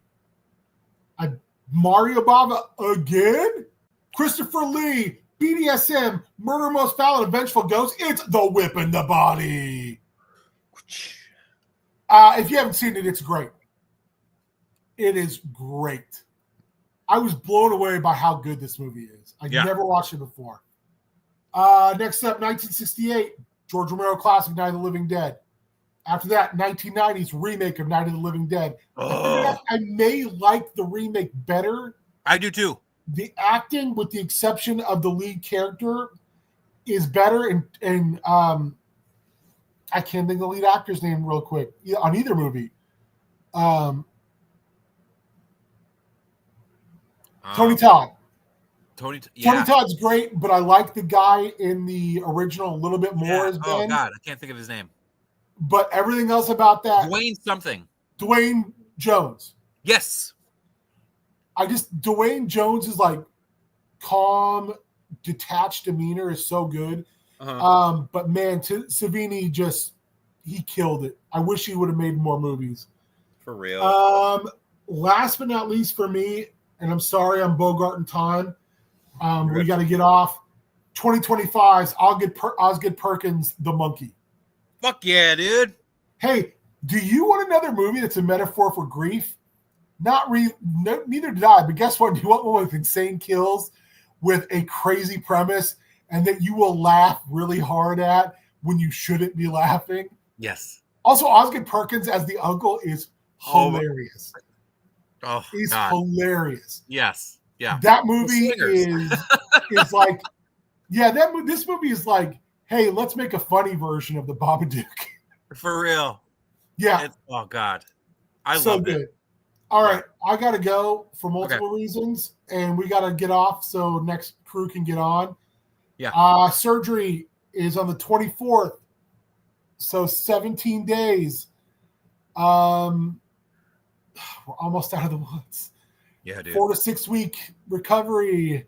Mario Bava again? Christopher Lee, BDSM, Murder Most Foul and Vengeful Ghost. It's The Whip in the Body. If you haven't seen it, it's great. It is great. I was blown away by how good this movie is. I never watched it before. Next up, 1968, George Romero classic, Night of the Living Dead. After that, 1990s remake of Night of the Living Dead. I may like the remake better. I do too. The acting, with the exception of the lead character, is better. And I can't think of the lead actor's name real quick on either movie. Tony Todd. Tony Todd's great, but I like the guy in the original a little bit more as Ben. Oh, God. I can't think of his name. But everything else about that. Dwayne Jones. Yes. Dwayne Jones is like calm, detached demeanor is so good. Uh-huh. But man, Savini he killed it. I wish he would have made more movies. For real. Last but not least for me, and I'm sorry I'm bogarting time. We got to get off. 2025's Osgood Perkins, The Monkey. Fuck yeah, dude. Hey, do you want another movie that's a metaphor for grief? Neither did I, but guess what? Do you want one with insane kills, with a crazy premise, and that you will laugh really hard at when you shouldn't be laughing? Yes. Also, Osgood Perkins as the uncle is hilarious. Oh, he's God. Hilarious. Yes. Yeah. That movie is like, this movie is like, hey, let's make a funny version of the Babadook. For real. Yeah. Oh, God. I love it. All right. I got to go for multiple reasons, and we got to get off so next crew can get on. Yeah. Surgery is on the 24th, so 17 days. We're almost out of the woods. Yeah, dude. 4 to 6 week recovery.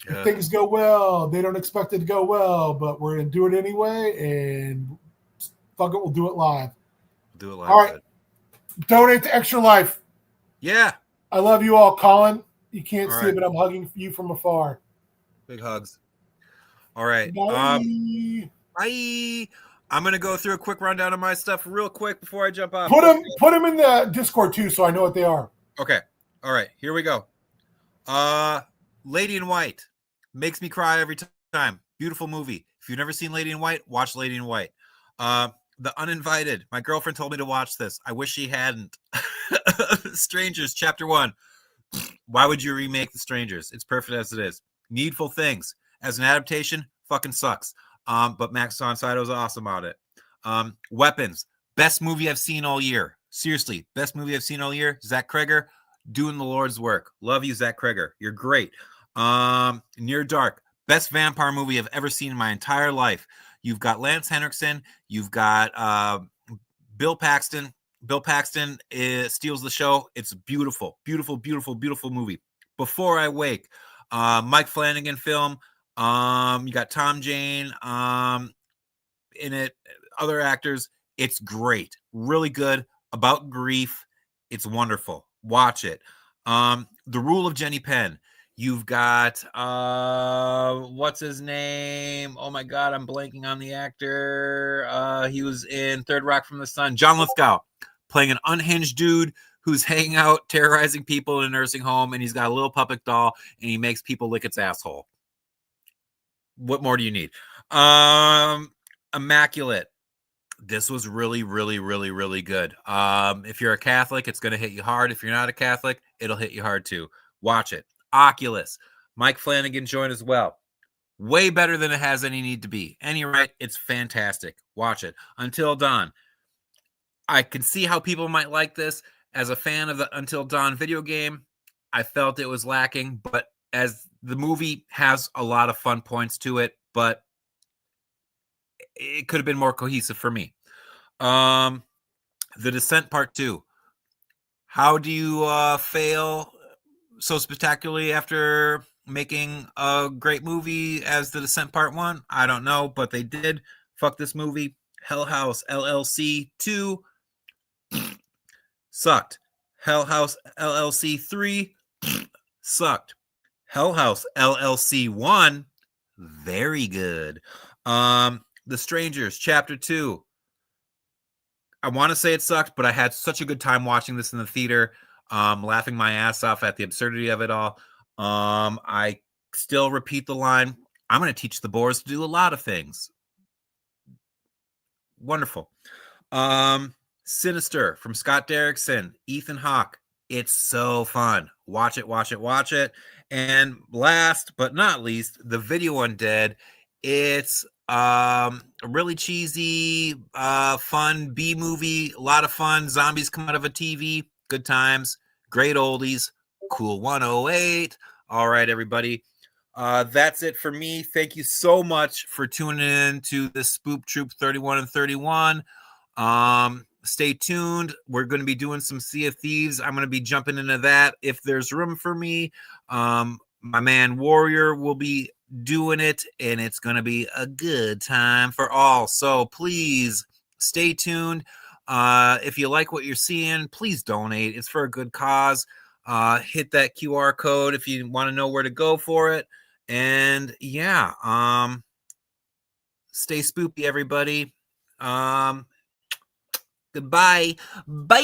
If things go well, they don't expect it to go well, but we're going to do it anyway, and fuck it, we'll do it live. Do it live. All right. Donate to Extra Life. Yeah. I love you all, Colin. You can't see it, but I'm hugging you from afar. Big hugs. All right. Bye. Bye. I'm gonna go through a quick rundown of my stuff real quick before I jump off. Put them in the Discord too, so I know what they are. Okay. All right. Here we go. Lady in White makes me cry every time. Beautiful movie. If you've never seen Lady in White, watch Lady in White. The Uninvited. My girlfriend told me to watch this. I wish she hadn't. Strangers, Chapter 1. Why would you remake The Strangers? It's perfect as it is. Needful Things. As an adaptation, fucking sucks. But Max von Sydow is awesome on it. Weapons. Best movie I've seen all year. Seriously, best movie I've seen all year. Zach Kreger doing the Lord's work. Love you, Zach Kreger. You're great. Near Dark. Best vampire movie I've ever seen in my entire life. You've got Lance Henriksen. You've got Bill Paxton. Bill Paxton steals the show. It's a beautiful, beautiful, beautiful, beautiful movie. Before I Wake. Mike Flanagan film. You got Tom Jane in it. Other actors. It's great. Really good. About grief. It's wonderful. Watch it. The Rule of Jenny Penn. You've got what's his name? Oh my God, I'm blanking on the actor. He was in Third Rock from the Sun. John Lithgow, playing an unhinged dude who's hanging out, terrorizing people in a nursing home, and he's got a little puppet doll, and he makes people lick its asshole. What more do you need? Immaculate. This was really, really, really, really good. If you're a Catholic, it's going to hit you hard. If you're not a Catholic, it'll hit you hard too. Watch it. Oculus. Mike Flanagan joined as well. Way better than it has any need to be. Any right, it's fantastic. Watch it. Until Dawn. I can see how people might like this. As a fan of the Until Dawn video game, I felt it was lacking, but as the movie has a lot of fun points to it, but it could have been more cohesive for me. The Descent Part 2. How do you fail so spectacularly after making a great movie as The Descent Part 1? I don't know, but they did. Fuck this movie. Hell House LLC 2 sucked. Hell House LLC 3 sucked. Hell House LLC 1 very good. The Strangers Chapter 2. I want to say it sucked, but I had such a good time watching this in the theater, laughing my ass off at the absurdity of it all. I still repeat the line, I'm going to teach the boars to do a lot of things. Wonderful. Sinister from Scott Derrickson, Ethan Hawke. It's so fun. Watch it, watch it, watch it. And last but not least, The Video Undead. It's a really cheesy, fun B movie. A lot of fun. Zombies come out of a TV. Good times. Great oldies. Cool 108. All right, everybody. That's it for me. Thank you so much for tuning in to this Spoop Troop 31 and 31. Stay tuned. We're going to be doing some Sea of Thieves. I'm going to be jumping into that if there's room for me. My man Warrior will be doing it, and it's going to be a good time for all. So please stay tuned. If you like what you're seeing, please donate. It's for a good cause. Hit that QR code if you want to know where to go for it. And yeah, stay spoopy, everybody. Goodbye. Bye.